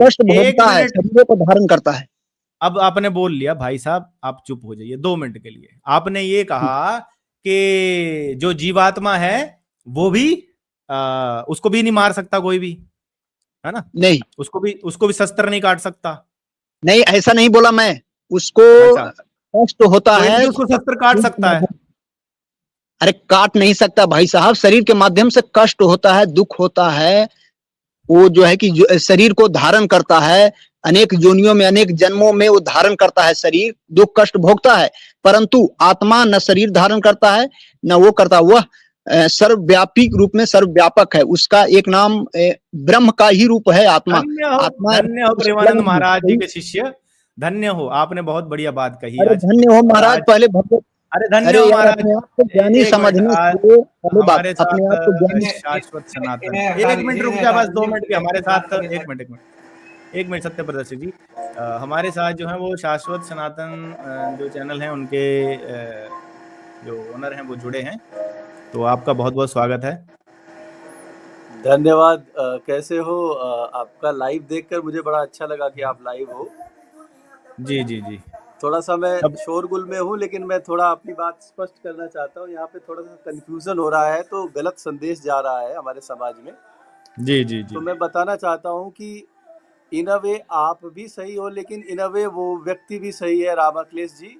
कष्ट एक भोगता है, मिनट, शरीरों को धारण करता है। अब आपने बोल लिया भाई साहब, आप चुप हो जाइए 2 मिनट के लिए। आपने ये कहा कि जो जीवात्मा है वो भी उसको भी नहीं मार सकता कोई भी, है ना? नहीं, उसको भी शस्त्र नहीं काट सकता। नहीं ऐसा नहीं बोला मैं। उसको अच्छा, कष्ट होता कोई है भी उसको शस्त्र काट सकता है। अरे काट नहीं सकता भाई साहब, शरीर के माध्यम से कष्ट होता है, दुख होता है। वो जो है कि शरीर को धारण करता है, अनेक योनियों में, अनेक जन्मों में वो धारण करता है, शरीर दुख कष्ट भोगता है। परंतु आत्मा न शरीर धारण करता है, न वो करता, वह सर्वव्यापी रूप में सर्वव्यापक है। उसका एक नाम ब्रह्म का ही रूप है आत्मा। आत्मा धन्य हो प्रेमानंद महाराज जी के शिष्य, धन्य हो, आपने बहुत बढ़िया बात कही अरे आज। धन्य हो और महाराज, आज, पहले भगवत। अरे धन्य अरे हो यार, महाराज। अपने आप को ज्ञानी एक मिनट, समझने आज से पहले बात, हमारे अपने साथ आप को ज्ञानी। शाश्वत सनातन, इन्हें एक हटा मिनट दीजिए, रुक इन्हें जा, हटा बस 2 मिनट के दीजिए, हमारे बात साथ, करने एक मिनट, एक मिनट, एक मिनट सत्य प्रदर्शक जी, हमारे साथ जो है वो शाश्वत सनातन जो चैनल है उनके जो ओनर हैं वो जुड़े हैं, तो आपका बहुत बहुत स्वागत है। धन्यवाद। कैसे हो? आपका लाइव देखकर मुझे बड़ा अच्छा लगा कि आप लाइव हो। जी जी जी। थोड़ा सा मैं अब शोरगुल में हूँ, लेकिन मैं थोड़ा अपनी बात स्पष्ट करना चाहता हूँ। यहाँ पे थोड़ा सा कंफ्यूजन हो रहा है, तो गलत संदेश जा रहा है हमारे समाज में। जी जी जी। तो मैं बताना चाहता हूँ कि इन अ वे आप भी सही हो, लेकिन इन अ वे वो व्यक्ति भी सही है, राम अखिलेश जी।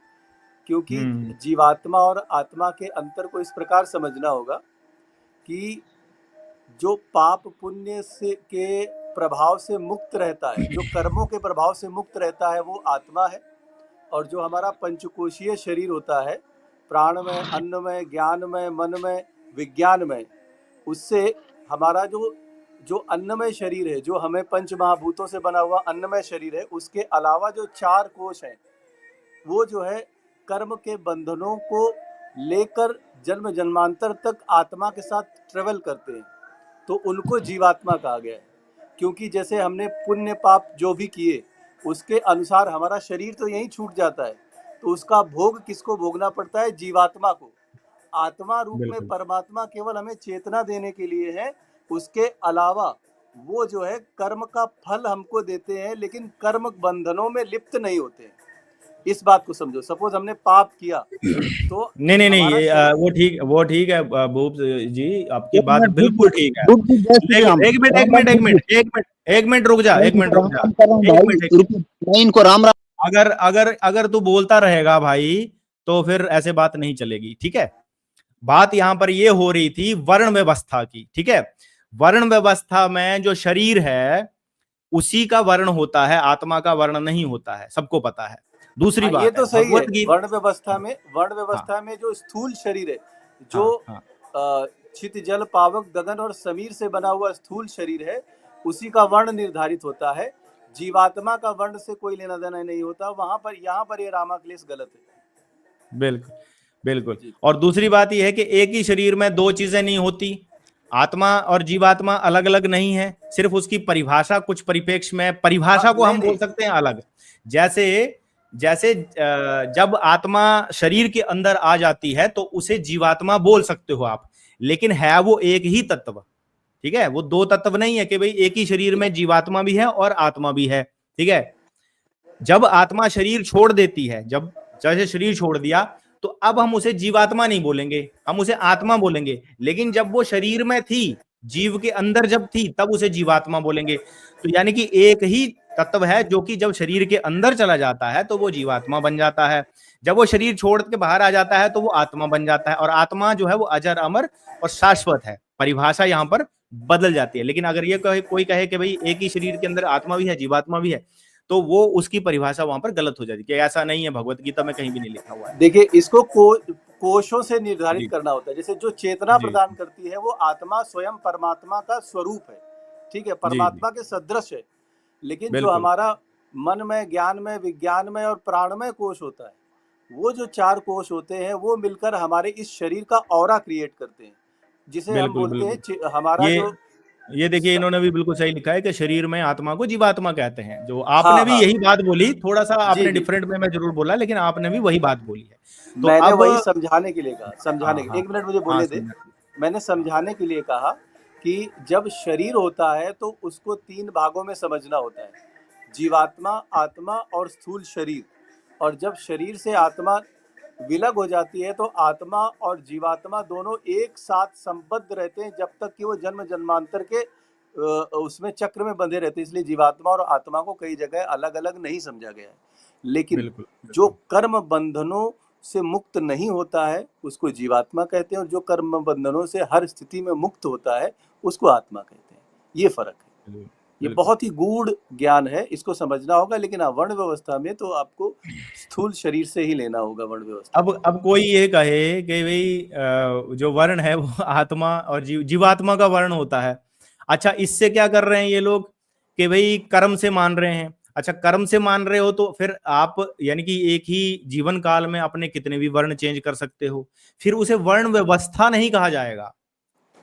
क्योंकि जीवात्मा और आत्मा के अंतर को इस प्रकार समझना होगा कि जो पाप पुण्य से के प्रभाव से मुक्त रहता है, जो कर्मों के प्रभाव से मुक्त रहता है, वो आत्मा है। और जो हमारा पंचकोशीय शरीर होता है, प्राणमय, अन्नमय, ज्ञानमय, मनमय, विज्ञानमय, उससे हमारा जो जो अन्नमय शरीर है, जो हमें पंच महाभूतों से बना हुआ अन्नमय शरीर है, उसके अलावा जो 4 कोश हैं, वो जो है कर्म के बंधनों को लेकर जन्म जन्मांतर तक आत्मा के साथ ट्रेवल करते हैं, तो उनको जीवात्मा कहा गया है। क्योंकि जैसे हमने पुण्य पाप जो भी किए, उसके अनुसार हमारा शरीर तो यहीं छूट जाता है, तो उसका भोग किसको भोगना पड़ता है? जीवात्मा को। आत्मा रूप में परमात्मा केवल हमें चेतना देने के लिए है, उसके अलावा वो जो है कर्म का फल हमको देते हैं, लेकिन कर्म बंधनों में लिप्त नहीं होते हैं। इस बात को समझो। सपोज हमने पाप किया तो नहीं ये वो ठीक है भूप जी, आपकी बात बिल्कुल ठीक है, लेकिन एक मिनट रुक जा, एक मिनट रुक जा, मैं इनको राम राम। अगर अगर अगर तू बोलता रहेगा भाई तो फिर ऐसे बात नहीं चलेगी, ठीक है? बात यहां पर ये हो रही थी वर्ण व्यवस्था की, ठीक है? वर्ण व्यवस्था में जो शरीर है उसी का वर्ण होता है, आत्मा का वर्ण नहीं होता है, सबको पता है। दूसरी बात ये तो सही है, भगवत गीता, वर्ण व्यवस्था में जो स्थूल शरीर है, जो छित जल पावक गगन और समीर से बना हुआ स्थूल शरीर है, उसी का वर्ण निर्धारित होता है। जीवात्मा का वर्ण से कोई लेना देना नहीं होता वहां पर। यहाँ पर ये रामाक्लेश गलत है। बिल्कुल बिल्कुल। और दूसरी बात यह है कि एक ही शरीर में 2 चीजें नहीं होती, आत्मा और जीवात्मा अलग अलग नहीं है, सिर्फ उसकी परिभाषा कुछ परिप्रेक्ष्य में, परिभाषा को हम बोल सकते हैं अलग। जैसे जैसे जब आत्मा शरीर के अंदर आ जाती है तो उसे जीवात्मा बोल सकते हो आप, लेकिन है वो एक ही तत्व, ठीक है? वो 2 तत्व नहीं है कि भाई एक ही शरीर में जीवात्मा भी है और आत्मा भी है, ठीक है? जब आत्मा शरीर छोड़ देती है, जब जैसे शरीर छोड़ दिया, तो अब हम उसे जीवात्मा नहीं बोलेंगे, हम उसे आत्मा बोलेंगे। लेकिन जब वो शरीर में थी, जीव के अंदर जब थी, तब उसे जीवात्मा बोलेंगे। तो यानी कि एक ही तत्व है जो कि जब शरीर के अंदर चला जाता है तो वो जीवात्मा बन जाता है, जब वो शरीर छोड़ के बाहर आ जाता है तो वो आत्मा बन जाता है। और आत्मा जो है वो अजर अमर और शाश्वत है। परिभाषा यहाँ पर बदल जाती है। लेकिन अगर ये कोई कहे कि भाई एक ही शरीर के अंदर आत्मा भी है, जीवात्मा भी है, तो वो उसकी परिभाषा वहां पर गलत हो जाती है कि ऐसा नहीं है, भगवत गीता में कहीं भी नहीं लिखा हुआ है। देखिए, इसको कोशों से निर्धारित करना होता है। जैसे जो चेतना प्रदान करती है वो आत्मा स्वयं परमात्मा का स्वरूप है, ठीक है? परमात्मा के सदृश है। लेकिन जो हमारा मन में, ज्ञान में, विज्ञान में और प्राणमय कोश होता है, वो जो 4 कोश होते हैं, वो मिलकर हमारे इस शरीर का ऑरा क्रिएट करते हैं, जिसे हम बोलते हैं हमारा ये देखिए, इन्होंने भी बिल्कुल सही लिखा है कि शरीर में आत्मा को जीवात्मा कहते हैं। जो आपने भी यही बात बोली, थोड़ा सा आपने डिफरेंट में मैं जरूर बोला, लेकिन आपने भी वही बात बोली है। तो मैंने अब वही समझाने के लिए कहा, एक मिनट मुझे बोलने दे। मैंने समझाने के लिए कहा कि जब शरीर होता है तो उसको 3 भागों में समझना होता है। जीवात्मा, आत्मा और स्थूल शरीर। और जब शरीर से आत्मा विलग हो जाती है तो आत्मा और जीवात्मा दोनों एक साथ संबद्ध रहते हैं जब तक कि वो जन्म जन्मांतर के उसमें चक्र में बंधे रहते हैं। इसलिए जीवात्मा और आत्मा को कई जगह अलग अलग नहीं समझा गया है। लेकिन बिल्कुल जो बिल्कुल कर्म बंधनों से मुक्त नहीं होता है उसको जीवात्मा कहते हैं, और जो कर्म बंधनों से हर स्थिति में मुक्त होता है उसको आत्मा कहते हैं। ये फर्क है। बिल्कुल ये बिल्कुल। बहुत ही गूढ़ ज्ञान है, इसको समझना होगा। लेकिन हाँ, वर्ण व्यवस्था में तो आपको स्थूल शरीर से ही लेना होगा वर्ण व्यवस्था। अब कोई ये कहे कि भाई जो वर्ण है वो आत्मा और जीवात्मा का वर्ण होता है। अच्छा, इससे क्या कर रहे हैं ये लोग कि भाई कर्म से मान रहे हैं। अच्छा, कर्म से मान रहे हो तो फिर आप यानी कि एक ही जीवन काल में अपने कितने भी वर्ण चेंज कर सकते हो, फिर उसे वर्ण व्यवस्था नहीं कहा जाएगा।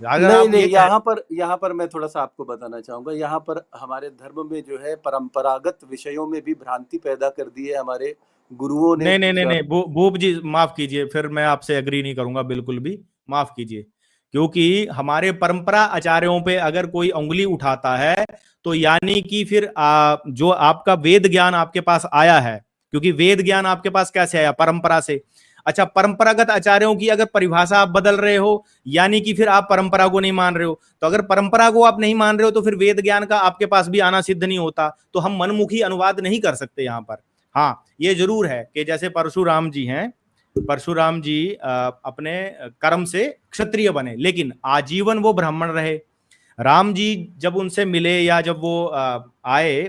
अगर नहीं आप नहीं, ये कह यहाँ पर मैं थोड़ा सा आपको बताना चाहूंगा। यहाँ पर हमारे धर्म में जो है परंपरागत विषयों में भी भ्रांति पैदा कर दी है हमारे गुरुओं ने। नहीं नहीं नहीं नहीं, भूप जी माफ कीजिए, फिर मैं आपसे एग्री नहीं करूंगा बिल्कुल भी, माफ कीजिए। क्योंकि हमारे परंपरा आचार्यों पे अगर कोई उंगली उठाता है तो यानी कि फिर जो आपका वेद ज्ञान आपके पास आया है, क्योंकि वेद ज्ञान आपके पास कैसे आया? परंपरा से। अच्छा, परंपरागत आचार्यों की अगर परिभाषा आप बदल रहे हो यानी कि फिर आप परंपरा को नहीं मान रहे हो। तो अगर परंपरा को आप नहीं मान रहे हो तो फिर वेद ज्ञान का आपके पास भी आना सिद्ध नहीं होता। तो हम मनमुखी अनुवाद नहीं कर सकते यहाँ पर। हाँ, ये जरूर है कि जैसे परशुराम जी हैं, परशुराम जी अपने कर्म से क्षत्रिय बने लेकिन आजीवन वो ब्राह्मण रहे। राम जी जब उनसे मिले या जब वो आए,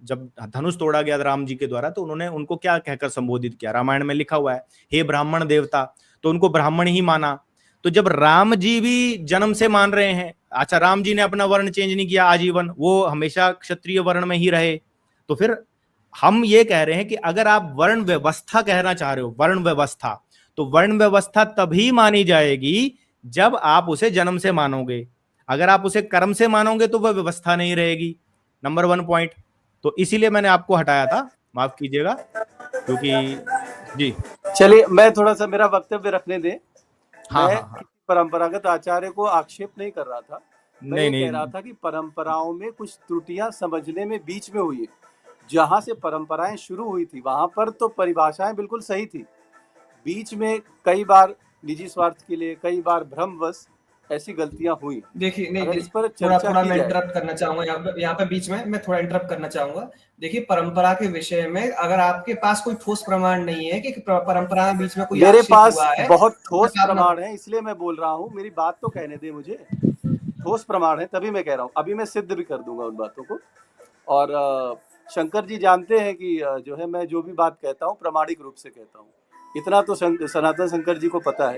जब धनुष तोड़ा गया राम जी के द्वारा, तो उन्होंने उनको क्या कहकर संबोधित किया? रामायण में लिखा हुआ है, हे ब्राह्मण देवता। तो उनको ब्राह्मण ही माना। तो जब राम जी भी जन्म से मान रहे हैं, अच्छा राम जी ने अपना वर्ण चेंज नहीं किया आजीवन, वो हमेशा क्षत्रिय वर्ण में ही रहे, तो फिर हम ये कह रहे हैं कि अगर आप वर्ण व्यवस्था कहना चाह रहे हो, वर्ण व्यवस्था, तो वर्ण व्यवस्था तभी मानी जाएगी जब आप उसे जन्म से मानोगे। अगर आप उसे कर्म से मानोगे तो वह व्यवस्था नहीं रहेगी। Number 1 point. तो इसीलिए मैंने आपको हटाया था, माफ कीजिएगा, क्योंकि जी। चलिए, मैं थोड़ा सा मेरा वक्तव्य रखने दें। हाँ मैं हाँ हाँ, किसी परंपरागत आचार्य को आक्षेप नहीं कर रहा था। मैं नहीं ये कह नहीं, रहा था कि परंपराओं में कुछ त्रुटियां समझने में बीच में हुई है। जहां से परंपराएं शुरू हुई थी वहां पर तो परिभाषाएं बिल्कुल सही थी। बीच में कई बार निजी स्वार्थ के लिए, कई बार भ्रमवश ऐसी गलतियां हुई। देखिए नहीं अगर इस पर थोड़ा चर्चा थोड़ा की मैं जाए। इंटरप्ट करना चाहूंगा यहाँ पे बीच में मैं थोड़ा इंटरप्ट करना चाहूंगा। देखिए, परंपरा के विषय में अगर आपके पास कोई ठोस प्रमाण नहीं है कि परंपरा में बीच में कोई मेरे आक्षेप पास हुआ है, बहुत तब ठोस तक आप प्रमाण है, इसलिए मैं बोल रहा हूँ। मेरी बात तो कहने दे मुझे। ठोस प्रमाण है तभी मैं कह रहा हूँ। अभी मैं सिद्ध भी कर दूंगा उन बातों को। और शंकर जी जानते हैं कि जो है मैं जो भी बात कहता हूँ प्रामाणिक रूप से कहता हूँ। इतना तो सनातन शंकर जी को पता है।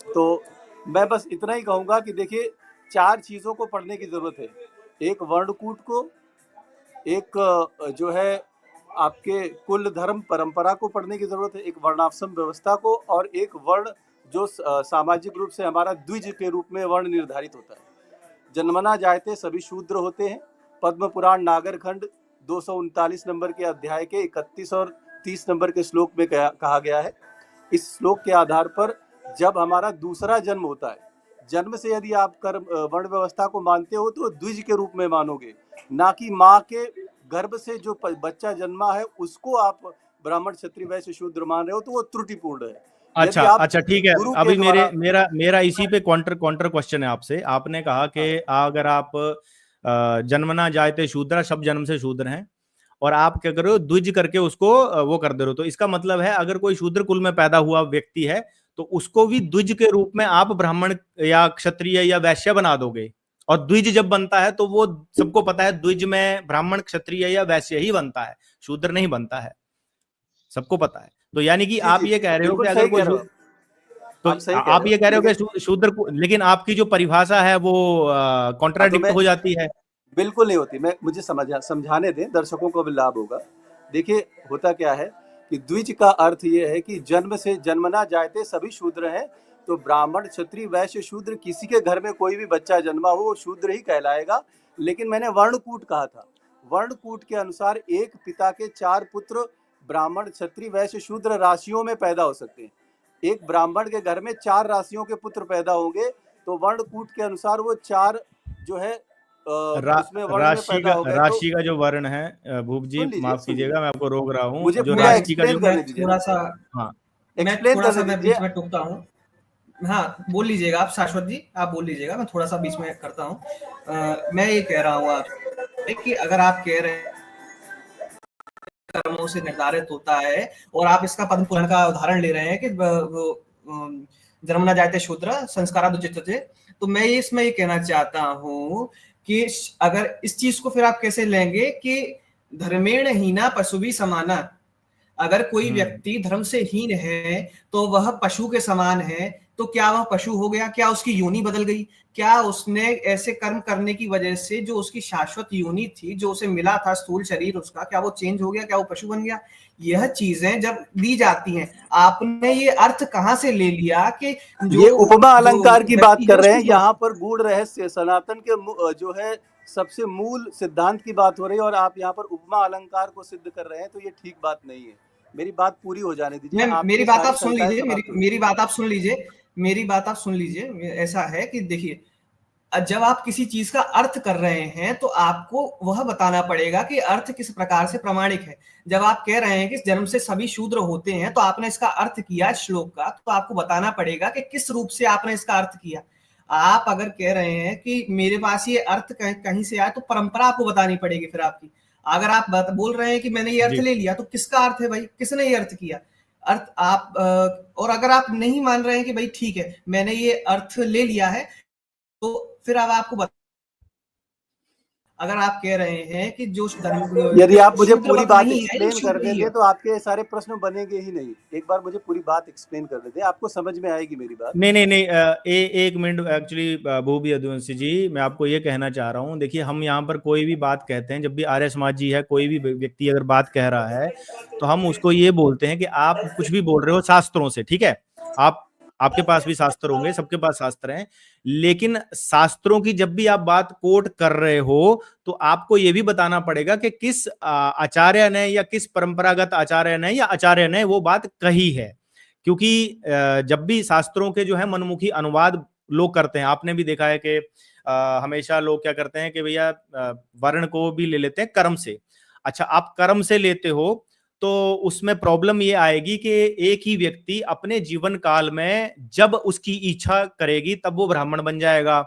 तो मैं बस इतना ही कहूंगा कि देखिए, 4 चीजों को पढ़ने की जरूरत है। एक वर्णकूट को, एक जो है आपके कुल धर्म परंपरा को पढ़ने की जरूरत है, एक वर्णाश्रम व्यवस्था को, और एक वर्ण जो सामाजिक रूप से हमारा द्विज के रूप में वर्ण निर्धारित होता है। जन्मना जायते सभी शूद्र होते हैं। पद्म पुराण नागर खंड 239 नंबर के अध्याय के 31 और 30 नंबर के श्लोक में कहा गया है। इस श्लोक के आधार पर जब हमारा दूसरा जन्म होता है, जन्म से यदि आप कर्म वर्ण व्यवस्था को मानते हो तो द्विज के रूप में मानोगे, ना कि माँ के गर्भ से जो बच्चा जन्मा है उसको आप ब्राह्मण क्षत्रिय वैश्य शूद्र मान रहे हो, तो वो त्रुटिपूर्ण है। अच्छा यदि आप अच्छा, ठीक है। गुरु के अभी द्वारा मेरा मेरा इसी पे काउंटर क्वेश्चन है आपसे। आपने कहा कि अगर आप जन्मना जायते शूद्र, सब जन्म से शूद्र हैं, और आप क्या कर रहे हो, द्विज करके उसको वो कर दे रहे हो, तो इसका मतलब है अगर कोई शूद्र कुल में पैदा हुआ व्यक्ति है तो उसको भी द्विज के रूप में आप ब्राह्मण या क्षत्रिय या वैश्य बना दोगे। और द्विज जब बनता है तो वो सबको पता है, द्विज में ब्राह्मण क्षत्रिय या वैश्य ही बनता है, शूद्र नहीं बनता है, सबको पता है। तो यानी कि जी आप जी ये कह रहे हो बिल्कुल कि अगर सही कोई कह रहे हो तो आप सही कह आप रहे ये हो। कह रहे हो लेकिन कि शूद्र लेकिन आपकी जो परिभाषा है वो हाँ, तो कॉन्ट्राडिक्ट मैं हो जाती है। बिल्कुल नहीं होती। मैं मुझे समझाने दें, दर्शकों को भी लाभ होगा। देखिए, होता क्या है कि द्विज का अर्थ ये है कि जन्म से जन्मना जायते सभी शूद्र हैं। तो ब्राह्मण क्षत्रिय वैश्य शूद्र किसी के घर में कोई भी बच्चा जन्मा हो वो शूद्र ही कहलाएगा। लेकिन मैंने वर्णकूट कहा था। वर्णकूट के अनुसार एक पिता के 4 पुत्र ब्राह्मण क्षत्रिय वैश्य शूद्र राशियों में पैदा हो सकते हैं। एक ब्राह्मण के घर में 4 राशियों के पुत्र पैदा होंगे, तो वर्णकूट के अनुसार वो 4 जो है उसमें वर्ण में पैदा हो गए। तो राशि का जो वर्ण है भूप जी, माफ कीजिएगा मैं आपको रोक रहा हूँ, मुझे जो पूरा राशि का जो एक्सप्लेन करने दीजिए। थोड़ा सा हाँ एक्सप्लेन करने मैं दीजिए। बीच में टूकता हूँ। हाँ बोल लीजिएगा आप शाश्वत जी, आप बोल लीजिएगा, मैं थोड़ा सा बीच में करता हूँ। मैं ये कह रहा हूँ आपसे कि अगर आप कह रहे हैं कर्मों से निर्धारित होता है और आप इसका पद्म पुराण का उदाहरण ले रहे हैं कि जन्म न जाते शूद्र संस्कारा उच्यते, तो मैं इसमें ये कहना चाहता हूँ कि अगर इस चीज को फिर आप कैसे लेंगे कि धर्मेण हीना पशु भी समाना, अगर कोई व्यक्ति धर्म से हीन है तो वह पशु के समान है, तो क्या वह पशु हो गया? क्या उसकी योनि बदल गई? क्या उसने ऐसे कर्म करने की वजह से जो उसकी शाश्वत योनि थी, जो उसे मिला था स्थूल शरीर उसका, क्या वो चेंज हो गया? क्या वो पशु बन गया? यह चीजें जब दी जाती हैं, आपने ये अर्थ कहां से ले लिया कि ये उपमा अलंकार की बात कर रहे हैं, यहाँ पर गूढ़ रहस्य सनातन के जो है सबसे मूल सिद्धांत की बात हो रही है और आप यहाँ पर उपमा अलंकार को सिद्ध कर रहे हैं, तो ये ठीक बात नहीं है। मेरी बात पूरी हो जाने दीजिए। मेरी बात आप सुन लीजिए, मेरी बात आप सुन लीजिए, मेरी बात आप सुन लीजिए। ऐसा है कि देखिए, जब आप किसी चीज का अर्थ कर रहे हैं तो आपको वह बताना पड़ेगा कि अर्थ किस प्रकार से प्रमाणिक है। जब आप कह रहे हैं कि जन्म से सभी शूद्र होते हैं, तो आपने इसका अर्थ किया श्लोक का, तो आपको बताना पड़ेगा कि किस रूप से आपने इसका अर्थ किया। आप अगर कह रहे हैं कि मेरे पास ये अर्थ कहीं से आया, तो परंपरा आपको बतानी पड़ेगी फिर आपकी। अगर आप बोल रहे हैं कि मैंने ये अर्थ ले लिया, तो किसका अर्थ है भाई? किसने ये अर्थ किया? अर्थ आप और अगर आप नहीं मान रहे हैं कि भाई ठीक है मैंने ये अर्थ ले लिया है, तो फिर अब आपको अगर आप कह रहे हैं कि जो यदि आप मुझे पूरी बात एक्सप्लेन कर देते तो आपके सारे प्रश्न बनेंगे ही नहीं। एक बार मुझे पूरी बात एक्सप्लेन कर देते, आपको समझ में आएगी मेरी बात। नहीं एक मिनट एक्चुअली भूप यदुवंशी जी, मैं आपको ये कहना चाह रहा हूँ, देखिए हम यहाँ पर कोई भी बात कहते हैं, जब भी आर्य समाज जी है, कोई भी व्यक्ति अगर बात कह रहा है तो हम उसको ये बोलते हैं कि आप कुछ भी बोल रहे हो शास्त्रों से, ठीक है, आपके पास भी शास्त्र होंगे, सबके पास शास्त्र हैं, लेकिन शास्त्रों की जब भी आप बात कोट कर रहे हो तो आपको यह भी बताना पड़ेगा कि किस आचार्य ने या किस परंपरागत आचार्य ने या आचार्य ने वो बात कही है। क्योंकि जब भी शास्त्रों के जो है मनमुखी अनुवाद लोग करते हैं, आपने भी देखा है कि हमेशा लोग क्या करते हैं कि भैया वर्ण को भी ले लेते हैं कर्म से। अच्छा, आप कर्म से लेते हो तो उसमें प्रॉब्लम ये आएगी कि एक ही व्यक्ति अपने जीवन काल में जब उसकी इच्छा करेगी तब वो ब्राह्मण बन जाएगा।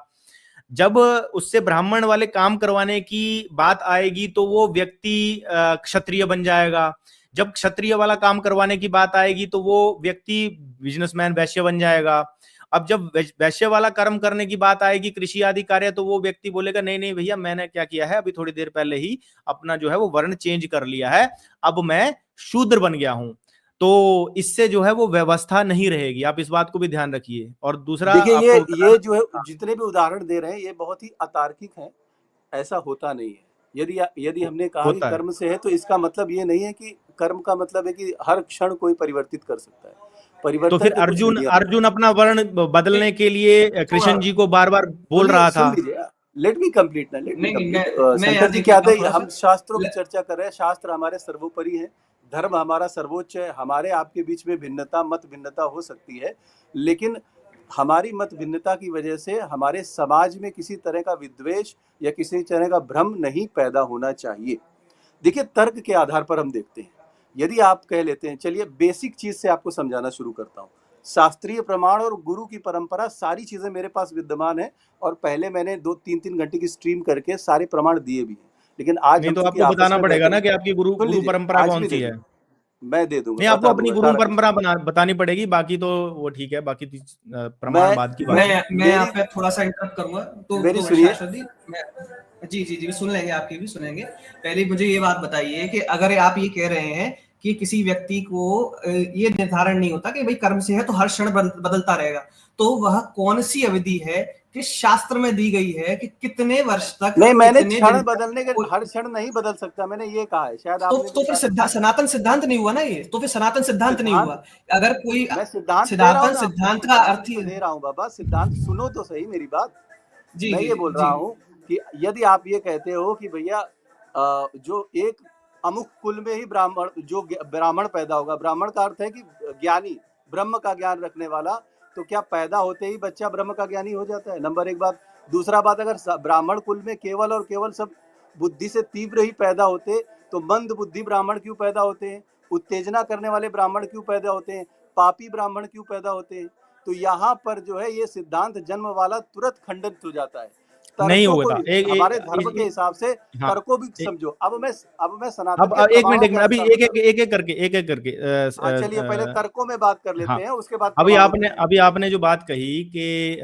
जब उससे ब्राह्मण वाले काम करवाने की बात आएगी तो वो व्यक्ति क्षत्रिय बन जाएगा। जब क्षत्रिय वाला काम करवाने की बात आएगी तो वो व्यक्ति बिजनेसमैन वैश्य बन जाएगा। अब जब वैश्य वाला कर्म करने की बात आएगी, कृषि आदि कार्य, तो वो व्यक्ति बोलेगा नहीं नहीं भैया, मैंने क्या किया है, अभी थोड़ी देर पहले ही अपना जो है वो वर्ण चेंज कर लिया है, अब मैं शूद्र बन गया हूं। तो इससे जो है वो व्यवस्था नहीं रहेगी, आप इस बात को भी ध्यान रखिए। और दूसरा देखिए, ये जो है जितने भी उदाहरण दे रहे हैं ये बहुत ही अतार्किक हैं, ऐसा होता नहीं है। यदि हमने कहा कि कर्म से है तो इसका मतलब ये नहीं है कि कर्म का मतलब है कि हर क्षण कोई परिवर्तित कर सकता है। तो फिर अर्जुन अपना वर्ण बदलने के लिए कृष्ण जी को बार बार बोल रहा था। लेट मी कंप्लीट ना, शंकर जी क्या थे, हम शास्त्रों की चर्चा कर रहे हैं, शास्त्र हमारे सर्वोपरि है, धर्म हमारा सर्वोच्च है। हमारे आपके बीच में भिन्नता, मत भिन्नता हो सकती है, लेकिन हमारी मत भिन्नता की वजह से हमारे समाज में किसी तरह का विद्वेष या किसी तरह का भ्रम नहीं पैदा होना चाहिए। देखिए, तर्क के आधार पर हम देखते हैं। यदि आप कह लेते हैं, चलिए बेसिक चीज से आपको समझाना शुरू करता हूँ। शास्त्रीय प्रमाण और गुरु की परंपरा, सारी चीजें मेरे पास विद्यमान है और पहले मैंने 2-3 घंटे की स्ट्रीम करके सारे प्रमाण दिए भी हैं। लेकिन आज तो आपको बताना पड़ेगा ना कि आपकी गुरु परंपरा कौन सी है। मैं दे दूंगा, नहीं आपको अपनी गुरु परंपरा बतानी पड़ेगी, बाकी तो वो ठीक है, बाकी प्रमाण बाद की बात है। मैं यहाँ पे थोड़ा सा इंटरप्ट करूंगा, तो मेरी सुनिए। जी सुन लेंगे, आपकी भी सुनेंगे। पहले मुझे ये बात बताइए कि अगर आप ये कह रहे हैं कि किसी व्यक्ति को ये निर्धारण नहीं होता कि भाई कर्म से है तो हर क्षण बदलता रहेगा, तो वह कौन सी अवधि है कि शास्त्र में दी गई है कि कितने वर्ष तक? नहीं, मैंने क्षण बदलने के, हर क्षण नहीं बदल सकता, मैंने ये कहा है। शायद तो फिर सनातन सिद्धांत नहीं हुआ ना ये, तो फिर सनातन सिद्धांत नहीं हुआ। अगर कोई सिद्धांत का अर्थ दे रहा हूँ बाबा, सिद्धांत सुनो तो सही मेरी बात। मैं ये बोल रहा हूँ कि यदि आप ये कहते हो कि भैया जो एक अमुक कुल में ही ब्राह्मण पैदा होगा, ब्राह्मण का अर्थ है कि ज्ञानी, ब्रह्म का ज्ञान रखने वाला, तो क्या पैदा होते ही बच्चा ब्रह्म का ज्ञानी हो जाता है? नंबर एक बात। दूसरा बात, अगर ब्राह्मण कुल में केवल और केवल सब बुद्धि से तीव्र ही पैदा होते तो मंद बुद्धि ब्राह्मण क्यों पैदा होते हैं, उत्तेजना करने वाले ब्राह्मण क्यों पैदा होते हैं, पापी ब्राह्मण क्यों पैदा होते हैं। तो यहाँ पर जो है ये सिद्धांत जन्म वाला तुरंत खंडित हो जाता है। नहीं होगा हमारे धर्म के हिसाब से हाँ, तर्कों भी समझो। अब मैं सनातन अब एक मिनट अभी एक एक करके चलिए पहले तर्कों में बात कर लेते हैं, उसके बाद अभी आपने जो बात कही कि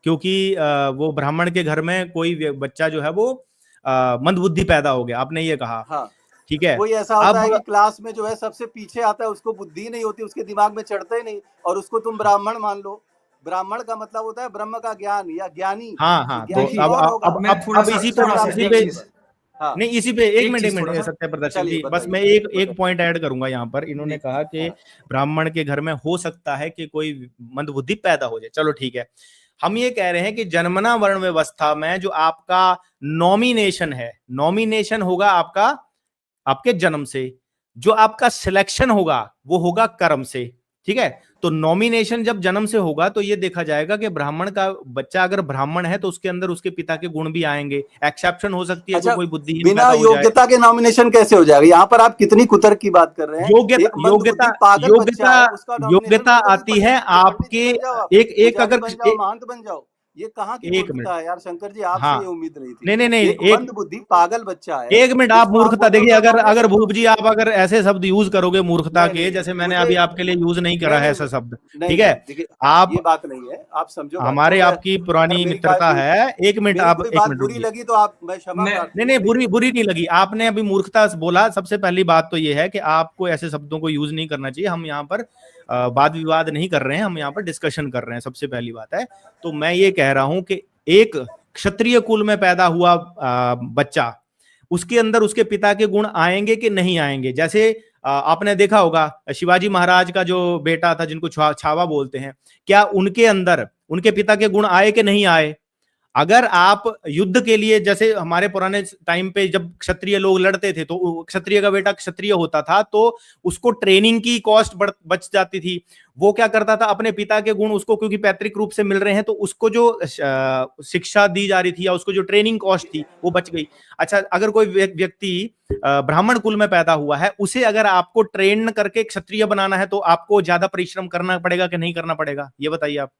क्योंकि वो ब्राह्मण के घर में कोई बच्चा जो है वो मंदबुद्धि पैदा हो गया, आपने ये कहा। हाँ, ठीक है, कोई ऐसा होता है कि क्लास में जो है सबसे पीछे आता है, उसको बुद्धि नहीं होती, उसके दिमाग में चढ़ता ही नहीं, और उसको तुम ब्राह्मण मान लो। ब्राह्मण का मतलब होता है ब्रह्म का ज्ञान या ज्ञानी। हाँ, तो अब इसी पे नहीं, इसी पे एक मिनट सत्य प्रदर्शन जी, बस मैं एक पॉइंट ऐड करूंगा यहाँ पर। इन्होंने कहा कि ब्राह्मण के घर में हो सकता है कि कोई मंदबुद्धि पैदा हो जाए, चलो ठीक है। हम ये कह रहे हैं कि जन्मना वर्ण व्यवस्था में जो आपका नॉमिनेशन है, नॉमिनेशन होगा आपके जन्म से, जो आपका सिलेक्शन होगा वो होगा कर्म से। ठीक है, तो नॉमिनेशन जब जन्म से होगा तो ये देखा जाएगा कि ब्राह्मण का बच्चा अगर ब्राह्मण है तो उसके अंदर उसके पिता के गुण भी आएंगे। एक्सेप्शन हो सकती है, अच्छा, कोई बुद्धिहीन बिना योग्यता के नॉमिनेशन कैसे हो जाएगा? यहाँ पर आप कितनी कुतर्क की बात कर रहे हैं। योग्यता आती है आपके एक अगर महंत बन जाओ, ये कहाँ की मूर्खता है यार शंकर जी, आपसे ये उम्मीद नहीं थी। नहीं, एक मंद बुद्धि पागल बच्चा है। एक मिनट, आप मूर्खता देखिए, अगर भूप जी आप अगर ऐसे शब्द यूज करोगे मूर्खता के, जैसे मैंने अभी आपके लिए यूज नहीं करा है ऐसा शब्द, ठीक है, आप ये बात नहीं है, आप समझो, हमारे आपकी पुरानी मित्रता है। एक मिनट, आप एक मिनट, बुरी लगी तो आप, मैं क्षमा, नहीं बुरी नहीं लगी। आपने अभी मूर्खता बोला, सबसे पहली बात तो ये है कि आपको ऐसे शब्दों को यूज नहीं करना चाहिए। हम यहाँ पर वाद विवाद नहीं कर रहे हैं, हम यहाँ पर डिस्कशन कर रहे हैं, सबसे पहली बात है। तो मैं ये कह रहा हूं कि एक क्षत्रिय कुल में पैदा हुआ बच्चा, उसके अंदर उसके पिता के गुण आएंगे कि नहीं आएंगे? जैसे आपने देखा होगा शिवाजी महाराज का जो बेटा था, जिनको छावा बोलते हैं, क्या उनके अंदर उनके पिता के गुण आए कि नहीं आए? अगर आप युद्ध के लिए, जैसे हमारे पुराने टाइम पे जब क्षत्रिय लोग लड़ते थे, तो क्षत्रिय का बेटा क्षत्रिय होता था तो उसको ट्रेनिंग की कॉस्ट बच जाती थी। वो क्या करता था, अपने पिता के गुण उसको, क्योंकि पैतृक रूप से मिल रहे हैं, तो उसको जो शिक्षा दी जा रही थी या उसको जो ट्रेनिंग कॉस्ट थी वो बच गई। अच्छा, अगर कोई व्यक्ति ब्राह्मण कुल में पैदा हुआ है, उसे अगर आपको ट्रेन करके क्षत्रिय बनाना है तो आपको ज्यादा परिश्रम करना पड़ेगा कि नहीं करना पड़ेगा, ये बताइए आप।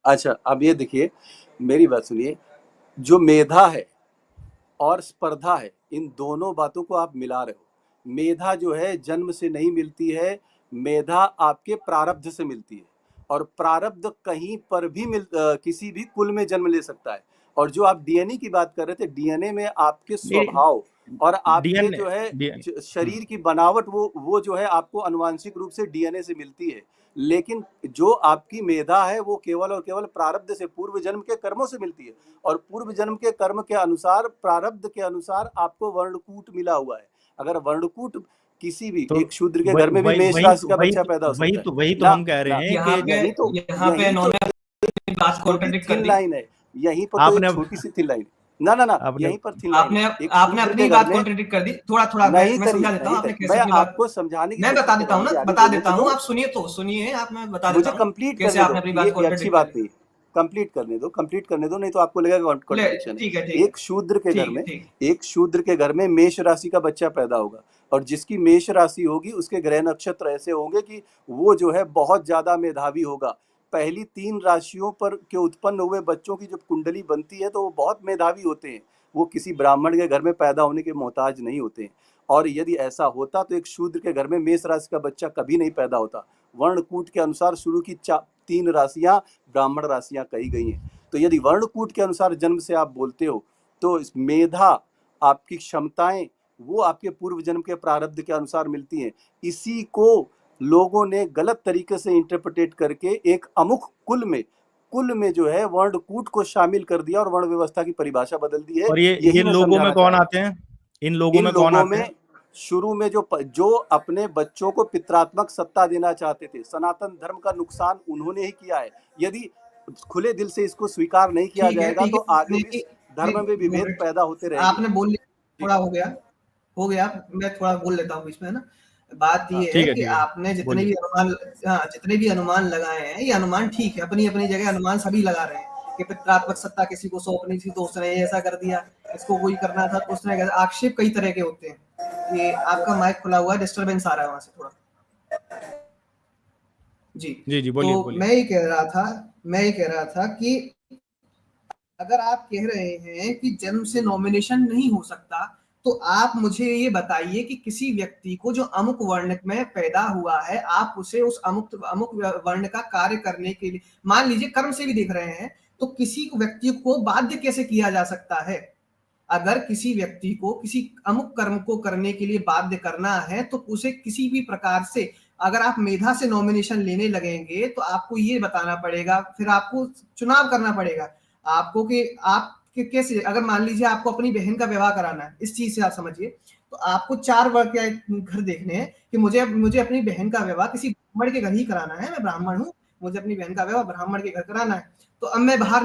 अच्छा, अब ये देखिए, मेरी बात सुनिए, जो मेधा है और स्पर्धा है, इन दोनों बातों को आप मिला रहे हो। मेधा जो है जन्म से नहीं मिलती है, मेधा आपके प्रारब्ध से मिलती है, और प्रारब्ध कहीं पर भी किसी भी कुल में जन्म ले सकता है। और जो आप डीएनए की बात कर रहे थे, डीएनए में आपके स्वभाव और आपके जो है शरीर की बनावट, वो जो है आपको आनुवांशिक रूप से डीएनए से मिलती है। लेकिन जो आपकी मेधा है वो केवल और केवल प्रारब्ध से, पूर्व जन्म के कर्मों से मिलती है। और पूर्व जन्म के कर्म के अनुसार, प्रारब्ध के अनुसार आपको वर्णकूट मिला हुआ है। अगर वर्णकूट किसी भी एक शूद्र के घर में भी मेष राशि का बच्चा पैदा हो सकता है। वही तो हम कह रहे हैं कि यही तो लाइन है, यहीं पर तो छोटी सी थी लाइन। ना यहीं पर थी। आपने अपनी बात कॉन्ट्रडिक्ट कर दी। थोड़ा मैं समझा देता हूँ, मैं आपको समझाने की मैं बता देता हूँ ना, बता देता हूँ, आप सुनिए आप, मैं बता देता हूँ। मुझे कंप्लीट करने दो, ये अच्छी बात नहीं, कंप्लीट करने दो, नहीं तो आपको लगेगा कॉन्ट्रडिक्शन। एक शूद्र के घर में मेष राशि का बच्चा पैदा होगा, और जिसकी मेष राशि होगी उसके ग्रह नक्षत्र ऐसे होंगे कि वो जो है बहुत ज्यादा मेधावी होगा। पहली 3 राशियों पर के उत्पन्न हुए बच्चों की जब कुंडली बनती है तो वो बहुत मेधावी होते हैं, वो किसी ब्राह्मण के घर में पैदा होने के मोहताज नहीं होते हैं। और यदि ऐसा होता तो एक शूद्र के घर में मेष राशि का बच्चा कभी नहीं पैदा होता। वर्णकूट के अनुसार शुरू की 3 राशियां ब्राह्मण राशियां कही गई हैं। तो यदि वर्णकूट के अनुसार जन्म से आप बोलते हो तो मेधा, आपकी क्षमताएं, वो आपके पूर्व जन्म के प्रारब्ध के अनुसार मिलती हैं। इसी को लोगों ने गलत तरीके से इंटरप्रेट करके एक अमुख कुल में जो है वर्णकूट को शामिल कर दिया और वर्ण व्यवस्था की परिभाषा बदल दी है। और ये लोगों में कौन आते हैं? इन लोगों में कौन आते हैं? शुरू में जो अपने बच्चों को पितरात्मक सत्ता देना चाहते थे, सनातन धर्म का नुकसान उन्होंने ही किया है। यदि खुले दिल से इसको स्वीकार नहीं किया जाएगा तो आगे भी धर्म में विभेद पैदा होते रहेंगे। आपने बोल लिया, थोड़ा हो गया, मैं थोड़ा बोल लेता हूँ इसमें ना। बात ये है कि आपने जितने भी अनुमान लगाए हैं, ये अनुमान ठीक है, अपनी अपनी जगह अनुमान सभी लगा रहे हैं, कि पितृत्मक सत्ता किसी को सौंपनी थी तो उसने ऐसा कर दिया, इसको कोई करना था तो उसने, आक्षेप कई तरह के होते हैं। ये आपका माइक खुला हुआ है, डिस्टरबेंस आ रहा है वहां से थोड़ा। जी जी बोलिए तो बोलिए। मैं ये कह रहा था कि अगर आप कह रहे हैं कि जन्म से नॉमिनेशन नहीं हो सकता, तो आप मुझे ये बताइए कि किसी व्यक्ति को जो अमुक वर्ण में पैदा हुआ है, आप उसे उस अमुक वर्ण का कार्य करने के लिए, मान लीजिए कर्म से भी देख रहे हैं, तो किसी व्यक्ति को बाध्य कैसे किया जा सकता है? अगर किसी व्यक्ति को किसी अमुक कर्म को करने के लिए बाध्य करना है, तो उसे किसी भी प्रकार से, अगर आप मेधा से नॉमिनेशन लेने लगेंगे तो आपको ये बताना पड़ेगा, फिर आपको चुनाव करना पड़ेगा आपको कि आप कैसे, अगर मान लीजिए आपको अपनी बहन का विवाह कराना है, इस चीज से आप समझिए, तो आपको 4 वर्ग या घर देखने हैं कि मुझे अपनी बहन का विवाह किसी ब्राह्मण के घर ही कराना है, मैं ब्राह्मण हूँ, मुझे अपनी बहन का विवाह ब्राह्मण के घर कराना है। तो अब मैं बाहर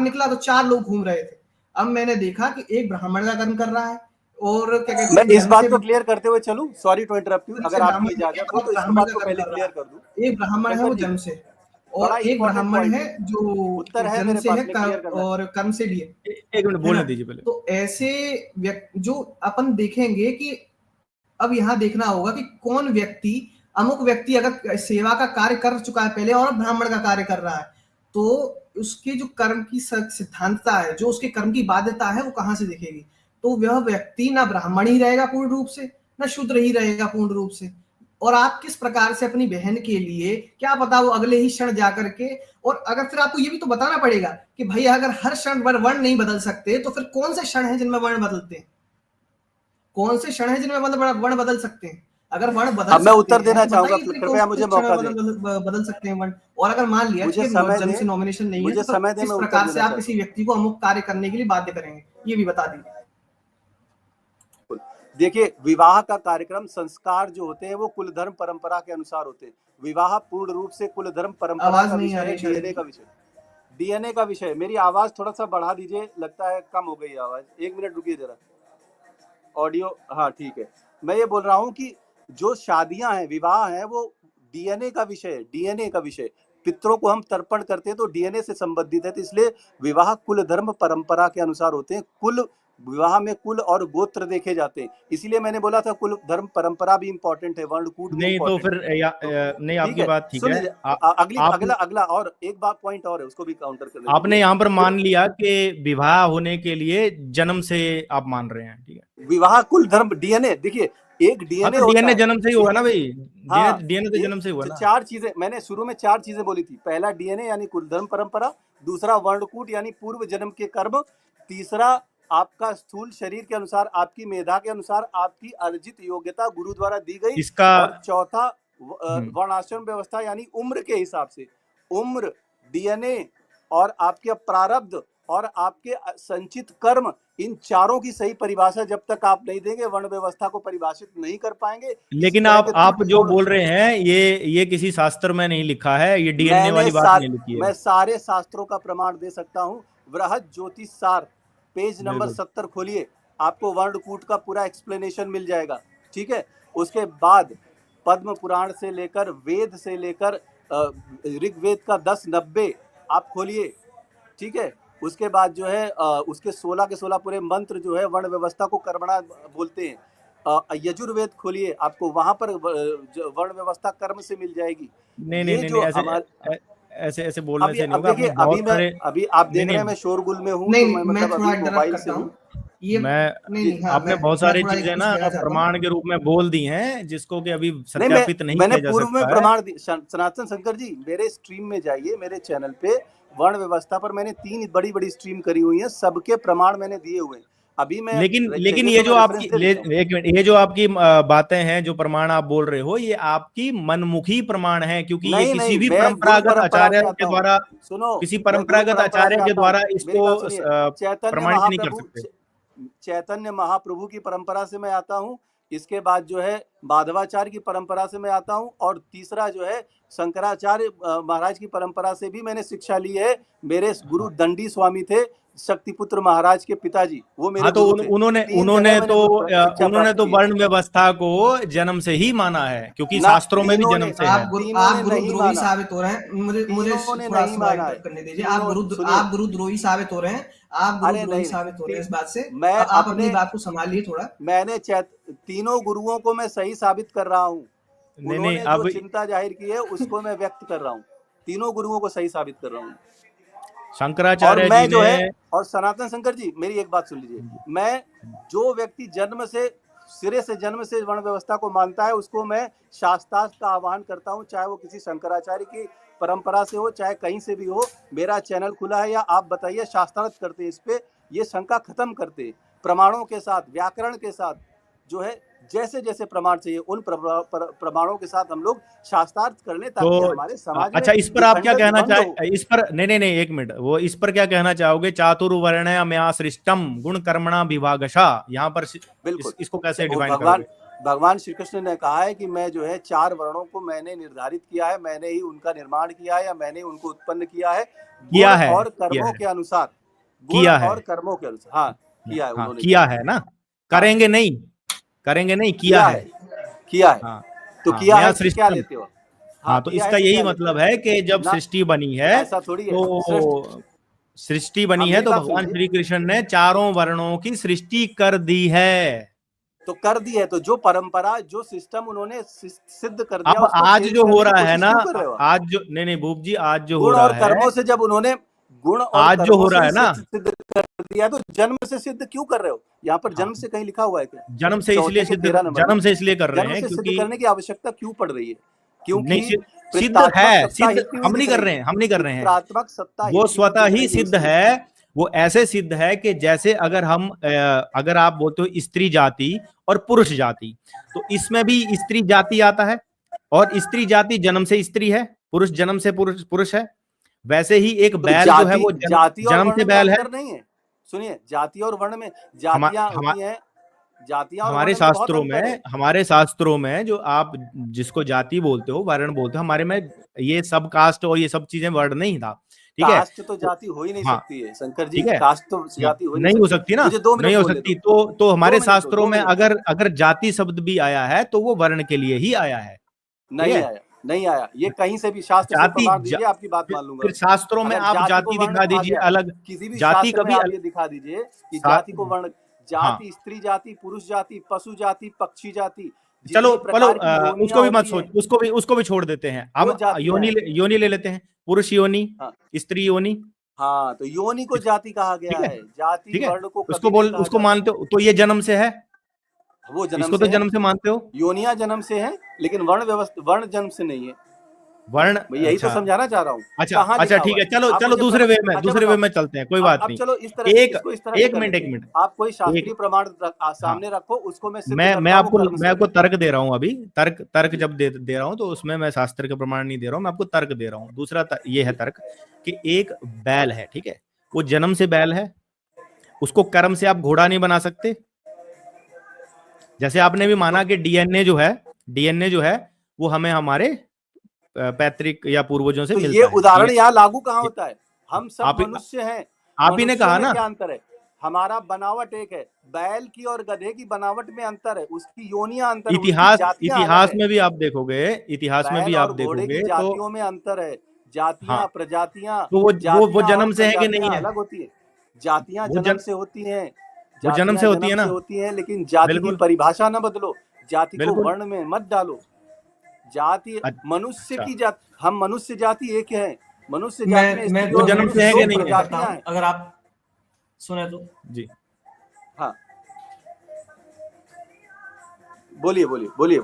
निकला तो 4 लोग घूम रहे थे। अब मैंने देखा कि एक ब्राह्मण का कर्म कर रहा है और क्या कहते मैं हैं, इस बात को क्लियर करते हुए चलूं, सॉरी टू इंटरप्ट यू, अगर आपकी ब्राह्मण इजाजत हो तो इस ब्राह्मण बात का को कर्म पहले कर रहा क्लियर है। कर दूं। एक ब्राह्मण है वो शंकर जी, जन्म से, बड़ा और एक इंपॉर्टेंट ब्राह्मण पॉइंट है है, जो उत्तर है जन्म मेरे से पास है में, क्लियर करना है। और कर्म से भी है एक मिनट बोलने दीजिए पहले। तो ऐसे जो अपन देखेंगे कि अब यहाँ देखना होगा कि कौन व्यक्ति, अमुक व्यक्ति अगर सेवा का कार्य कर चुका है पहले और ब्राह्मण का कार्य कर रहा है, तो उसके जो कर्म की सिद्धांतता है, जो उसके कर्म की बाध्यता है, वो कहाँ से दिखेगी? तो वह व्यक्ति ना ब्राह्मण ही रहेगा पूर्ण रूप से, ना शूद्र ही रहेगा पूर्ण रूप से। और आप किस प्रकार से अपनी बहन के लिए, क्या पता वो अगले ही क्षण जाकर के, और अगर फिर आपको ये भी तो बताना पड़ेगा कि भाई अगर हर क्षण वर्ण नहीं बदल सकते, तो फिर कौन से क्षण है जिनमें वर्ण बदलते हैं? कौन से क्षण है जिनमें वर्ण बदल सकते हैं? अगर वर्ण बदल अब मैं उत्तर सकते हैं देना तो चाहूंगा, बताइए कृपया मुझे मौका दें, बदल सकते हैं वर्ण। और अगर मान लिया मुझे कि समय जन्म से दें, नॉमिनेशन नहीं है, मुझे तो समय दें, किस मैं उत्तर प्रकार से देना आप चाहता किसी व्यक्ति को अमुक कार्य करने के लिए बाध्य करेंगे, ये भी बता दीजिए। हूं। देखिए, विवाह का कार्यक्रम, संस्कार जो होते हैं वो कुल धर्म परंपरा के अनुसार होते हैं। विवाह पूर्ण रूप से कुल धर्म परंपरा आवाज का नहीं विषय आ है, रही शायद। डीएनए का विषय, डीएनए का विषय। मेरी आवाज थोड़ा सा बढ़ा दीजिए, लगता है कम हो गई आवाज, 1 मिनट रुकिए जरा, ऑडियो, हाँ ठीक है। मैं ये बोल रहा हूँ कि जो शादियां हैं, विवाह है, वो डीएनए का विषय है, डीएनए का विषय। पितरों को हम तर्पण करते हैं तो डीएनए से संबंधित है, तो इसलिए विवाह कुल धर्म परंपरा के अनुसार होते हैं। कुल विवाह में कुल और गोत्र देखे जाते हैं, इसीलिए मैंने बोला था कुल धर्म परंपरा भी इंपॉर्टेंट है, वर्णकूट भी नहीं तो इंपॉर्टेंट फिर है। तो नहीं, ठीक आपकी है, बात ठीक सुन है। लीजिए, आप अगला और एक बात पॉइंट और है, उसको भी काउंटर करने आपने दीजिए। यहाँ पर मान लिया कि विवाह होने के लिए जन्म से आप मान रहे हैं, ठीक है। विवाह कुल धर्म डीएनए, देखिए एक हाँ डीएनए तो होता डीएनए है, जन्म से ही होगा ना भाई, हाँ, डीएनए तो जन्म से ही हुआ ना। 4 चीजें मैंने शुरू में 4 चीजें बोली थी। पहला डीएनए यानी कुल धर्म परंपरा, दूसरा वर्णकूट यानी पूर्व जन्म के कर्म, तीसरा आपका स्थूल शरीर के अनुसार, आपकी मेधा के अनुसार आपकी अर्जित योग्यता गुरु द्वारा दी गई, इसका और चौथा वर्णाश्रम व्यवस्था यानी उम्र के हिसाब से, उम्र, डीएनए और आपके प्रारब्ध और आपके संचित कर्म, इन चारों की सही परिभाषा जब तक आप नहीं देंगे, वर्ण व्यवस्था को परिभाषित नहीं कर पाएंगे। लेकिन आप जो बोल रहे हैं ये किसी शास्त्र में नहीं लिखा है, ये डीएनए वाली बात नहीं लिखी है। मैं सारे शास्त्रों का प्रमाण दे सकता हूँ। बृहद ज्योतिष सार पेज नंबर 70 खोलिए, आपको वर्णकूट का पूरा एक्सप्लेनेशन मिल जाएगा, ठीक है। उसके बाद पद्म पुराण से लेकर, वेद से लेकर ऋग्वेद का 10-90 आप खोलिए, ठीक है। उसके बाद जो है उसके 16 के 16 पूरे मंत्र जो है वर्ण व्यवस्था को कर्मणा बोलते हैं। यजुर्वेद खोलिए, आपको वहां पर वर्ण व्यवस्था कर्म से मिल जाएगी। नहीं, ऐसे बोलने से नहीं होगा। देखिए, अभी आप देख रहे हैं मैं शोरगुल में हूँ, तो मैं मतलब अभी मोबाइल से हूँ। आपने बहुत सारी चीजें ना प्रमाण के रूप में बोल दी हैं, जिसको कि अभी सत्यापित नहीं मैंने किया जा पूर्व सकता में है। प्रमाण दी। सनातन शंकर जी, मेरे स्ट्रीम में जाइए, मेरे चैनल पे वर्ण व्यवस्था पर मैंने 3 बड़ी स्ट्रीम करी हुई है, सबके प्रमाण मैंने दिए हुए हैं। अभी मैं लेकिन ये जो आपकी एक मिनट, ये जो आपकी बातें हैं, जो प्रमाण आप बोल रहे हो, ये आपकी मनमुखी प्रमाण है, क्योंकि ये किसी भी परंपरागत आचार्य के द्वारा, किसी परंपरागत आचार्य के द्वारा इसको प्रमाणित नहीं कर सकते। चैतन्य महाप्रभु की परंपरा से मैं आता हूँ। इसके बाद जो है माधवाचार्य की परंपरा से मैं आता हूँ, और तीसरा जो है शंकराचार्य महाराज की परंपरा से भी मैंने शिक्षा ली है। मेरे गुरु दंडी स्वामी थे, शक्तिपुत्र महाराज के पिताजी, वो मेरे हाँ, तो गुरु थे। उन्होंने तीन उन्होंने जगह मैंने शिक्षा उन्होंने प्राप्त तो की है। वर्ण व्यवस्था को जन्म से ही माना है, क्योंकि ना, शास्त्रों में भी तीनों जन्म ने- से है। आप तीनों ने नहीं गुरुद्रोही माना। साबित हो रहे हैं। मुझे तीनों ने थोड़ा नहीं सा माना है। करने दीजिए। सुनिए। आप गुरुद्रोही साबित हो रहे हैं, आप अरे गुरुद्रोही नहीं, साबित हो रहे हैं इस बात से। मैं अब आप अपनी अपने बात को संभालिए थोड़ा। मैंने तीनों गुरुओं को मैं सही साबित कर रहा हूँ। नहीं, उन्होंने जो अब चिंता जाहिर की है उसको मैं व्यक्त कर रहा हूँ। तीनों गुरुओं को सही साबित कर रहा हूँ। और शंकराचार्य मैं जी जो है, ने, और सनातन शंकर जी, मेरी एक बात सुन लीजिए। मैं जो व्यक्ति सिरे से जन्म से वर्ण व्यवस्था को मानता है, उसको मैं शास्त्रार्थ का आह्वान करता हूँ, चाहे वो किसी शंकराचार्य की परंपरा से हो, चाहे कहीं से भी हो। मेरा चैनल खुला है, या आप बताइए, शास्त्रार्थ करते हैं इस पे, ये शंका खत्म करते हैं प्रमाणों के साथ, व्याकरण के साथ, जो है जैसे जैसे प्रमाण चाहिए उन प्रमाणों के साथ हम लोग शास्त्रार्थ कर लें, ताकि तो हमारे समाज में अच्छा, इस पर आप क्या विखंडन कहना बंद हो। चाहे, इस पर नहीं, एक मिनट, वो इस पर क्या कहना चाहोगे? चातुर्वर्ण्य मया सृष्टम गुण कर्मणा विभागशा, यहाँ पर बिल्कुल। इसको कैसे वो डिफाइन करोगे? भगवान श्री कृष्ण ने कहा है कि मैं जो है 4 वर्णों को मैंने निर्धारित किया है, मैंने ही उनका निर्माण किया है, या मैंने ही उनको उत्पन्न किया है, किया है, और कर्मों के अनुसार। किया है, और कर्मों के अनुसार, हाँ, किया है, हाँ, उन्होंने किया है ना, करेंगे नहीं, किया है। किया है। हाँ, तो हाँ, किया मया है कि क्या सृष्टम। लेते हो? हाँ, तो किया है इसका से यही क्या लेते मतलब हो? है कि जब ना, सृष्टि बनी है, ऐसा थोड़ी है। तो सृष्टि बनी है मेरी तो बात भगवान सुनिए। श्री कृष्ण ने चारों वर्णों की सृष्टि कर दी है। तो कर दी है, तो जो परंपरा, जो सिस्टम उन्होंने सिद्ध कर दिया, अब उसको आज चेंज जो हो करने की रहा है कोशिश ना, क्यों कर रहे हो? आज जो, नहीं भूप जी, आज जो हो गुण रहा और है, कर्मों से जब उन्होंने गुण और आज जो कर्मों हो से रहा ही है ना, सिद्ध कर दिया, तो जन्म से सिद्ध क्यों कर रहे हो? यहाँ पर जन्म हाँ, से कहीं लिखा हुआ है क्या? जन्म से इसलिए चौथे के 13 नंबर में जन्म से इसलिए कर रहे जन्म हैं से सिद्ध क्योंकि करने की आवश्यकता क्यों पड़ रही है? नहीं, क्योंकि सिद्ध पित्रात्मक है, सत्ता ही क्यों हम दिख नहीं कर रही रहे है? हैं, हम नहीं कर रहे हैं, पित्रात्मक सत्ता वो ही स्वतः दिख ही रही है सिद्ध उसमें। है। वो ऐसे सिद्ध है कि जैसे अगर हम अगर आप बोलते हो स्त्री जाति और पुरुष जाति, तो इसमें भी स्त्री जाति आता है, और स्त्री जाति जन्म से स्त्री है, पुरुष जन्म से पुरुष है। वैसे ही एक तो बैल जो है वो जाति और जन्म से वर्ण में बैल है। अंतर नहीं है? सुनिए, जाति और वर्ण में जातियां होती हैं, जातियां और हमारे वर्ण में बहुत शास्त्रों अंतर है। में, हमारे शास्त्रों में जो आप जिसको जाति बोलते हो, वर्ण बोलते हो, हमारे में ये सब कास्ट और ये सब चीजें वर्ण नहीं था, ठीक है? कास्ट तो जाति हो ही नहीं हाँ, सकती है शंकर जी, ठीक है, कास्ट तो जाति हो ही नहीं हो सकती ना, मुझे 2 नहीं मिनट हो बोलने सकती। दो। तो हमारे 2 मिनट दो, शास्त्रों 2 में मिनट। अगर जाति शब्द भी आया है तो वो वर्ण के लिए ही आया है, ठीक नहीं है? आया, नहीं आया। ये कहीं से भी शास्त्र से जाति प्रमाण दीजिए, आपकी बात मान लूंगा। फिर शास्त्रों में अगर आप जाति को जाति वर्ण दिखा कहा दीजिए गया, अलग, किसी भी जाति शास्त्र में कभी आप ये दिखा दीजिए कि जाति को वर्ण, हाँ, जाति, स्त्री जाति, पुरुष जाति, पशु जाति, पक्षी जाति, चलो जितनी प्रकार की योनियां उसको भी मत होती सोच, हैं, उसको भी छोड़ देते हैं। वो हम जातियां हैं। योनि ले लेते हैं, पुरुष योनि, हाँ, स्त्री योनि, हाँ, तो योनि को जाति कहा गया ठीक है, है, जाति ठीक है, वर्ण को कभी नहीं कहा उसको जाता। मानते हो तो ये जन्म से है, वो जन्म इसको से तो है, जन्म से मानते हो। योनियां जन्म से हैं, लेकिन वर्ण जन्म से नहीं है। वर्ण, मैं यही तो अच्छा, समझाना चाह रहा हूँ। अच्छा, कहाँ अच्छा, लिखा ठीक हुआ है, चलो आप चलो मुझे दूसरे वे बताओ। में चलते हैं, कोई बात अब नहीं। चलो इस तरह से, इसको इस तरह से एक कर मिनट, लेते हैं। आप कोई शास्त्रीय प्रमाण हाँ, सामने रखो, उसको मैं सिद्ध मैं करता हूँ कर्म से। आपको तर्क दे रहा हूँ अभी। तर्क जब दे रहा हूँ तो उसमें मैं शास्त्र के प्रमाण नहीं दे रहा हूँ, मैं आपको तर्क दे रहा हूँ। दूसरा ये है तर्क कि एक बैल है, ठीक है, वो जन्म से बैल है, उसको कर्म से आप घोड़ा नहीं बना सकते। जैसे आपने भी माना कि डीएनए जो है वो हमें हमारे पैतृक या पूर्वजों से तो मिलता ये है। उदाहरण यहाँ लागू कहाँ होता है? हम सब मनुष्य हैं, आप ही ने कहा ना, क्या अंतर है? हमारा बनावट एक है, बैल की और गधे की बनावट में अंतर है, उसकी योनियां अंतर है, इतिहास में भी आप देखोगे, तो जातियों में अंतर है, जातियां, हाँ, प्रजातियां, तो वो जन्म से है कि नहीं है? अलग होती है। जातियां जन्म से होती हैं, वो जन्म से होती है ना, लेकिन जाति की परिभाषा ना बदलो, जाति को बिल्कुल। वर्ण में मत डालो। जाति मनुष्य की जाति, हम मनुष्य जाति एक है, मनुष्य जाति में वो जन्म से है कि नहीं है? अगर आप सुने तो जी, हाँ, बोलिए।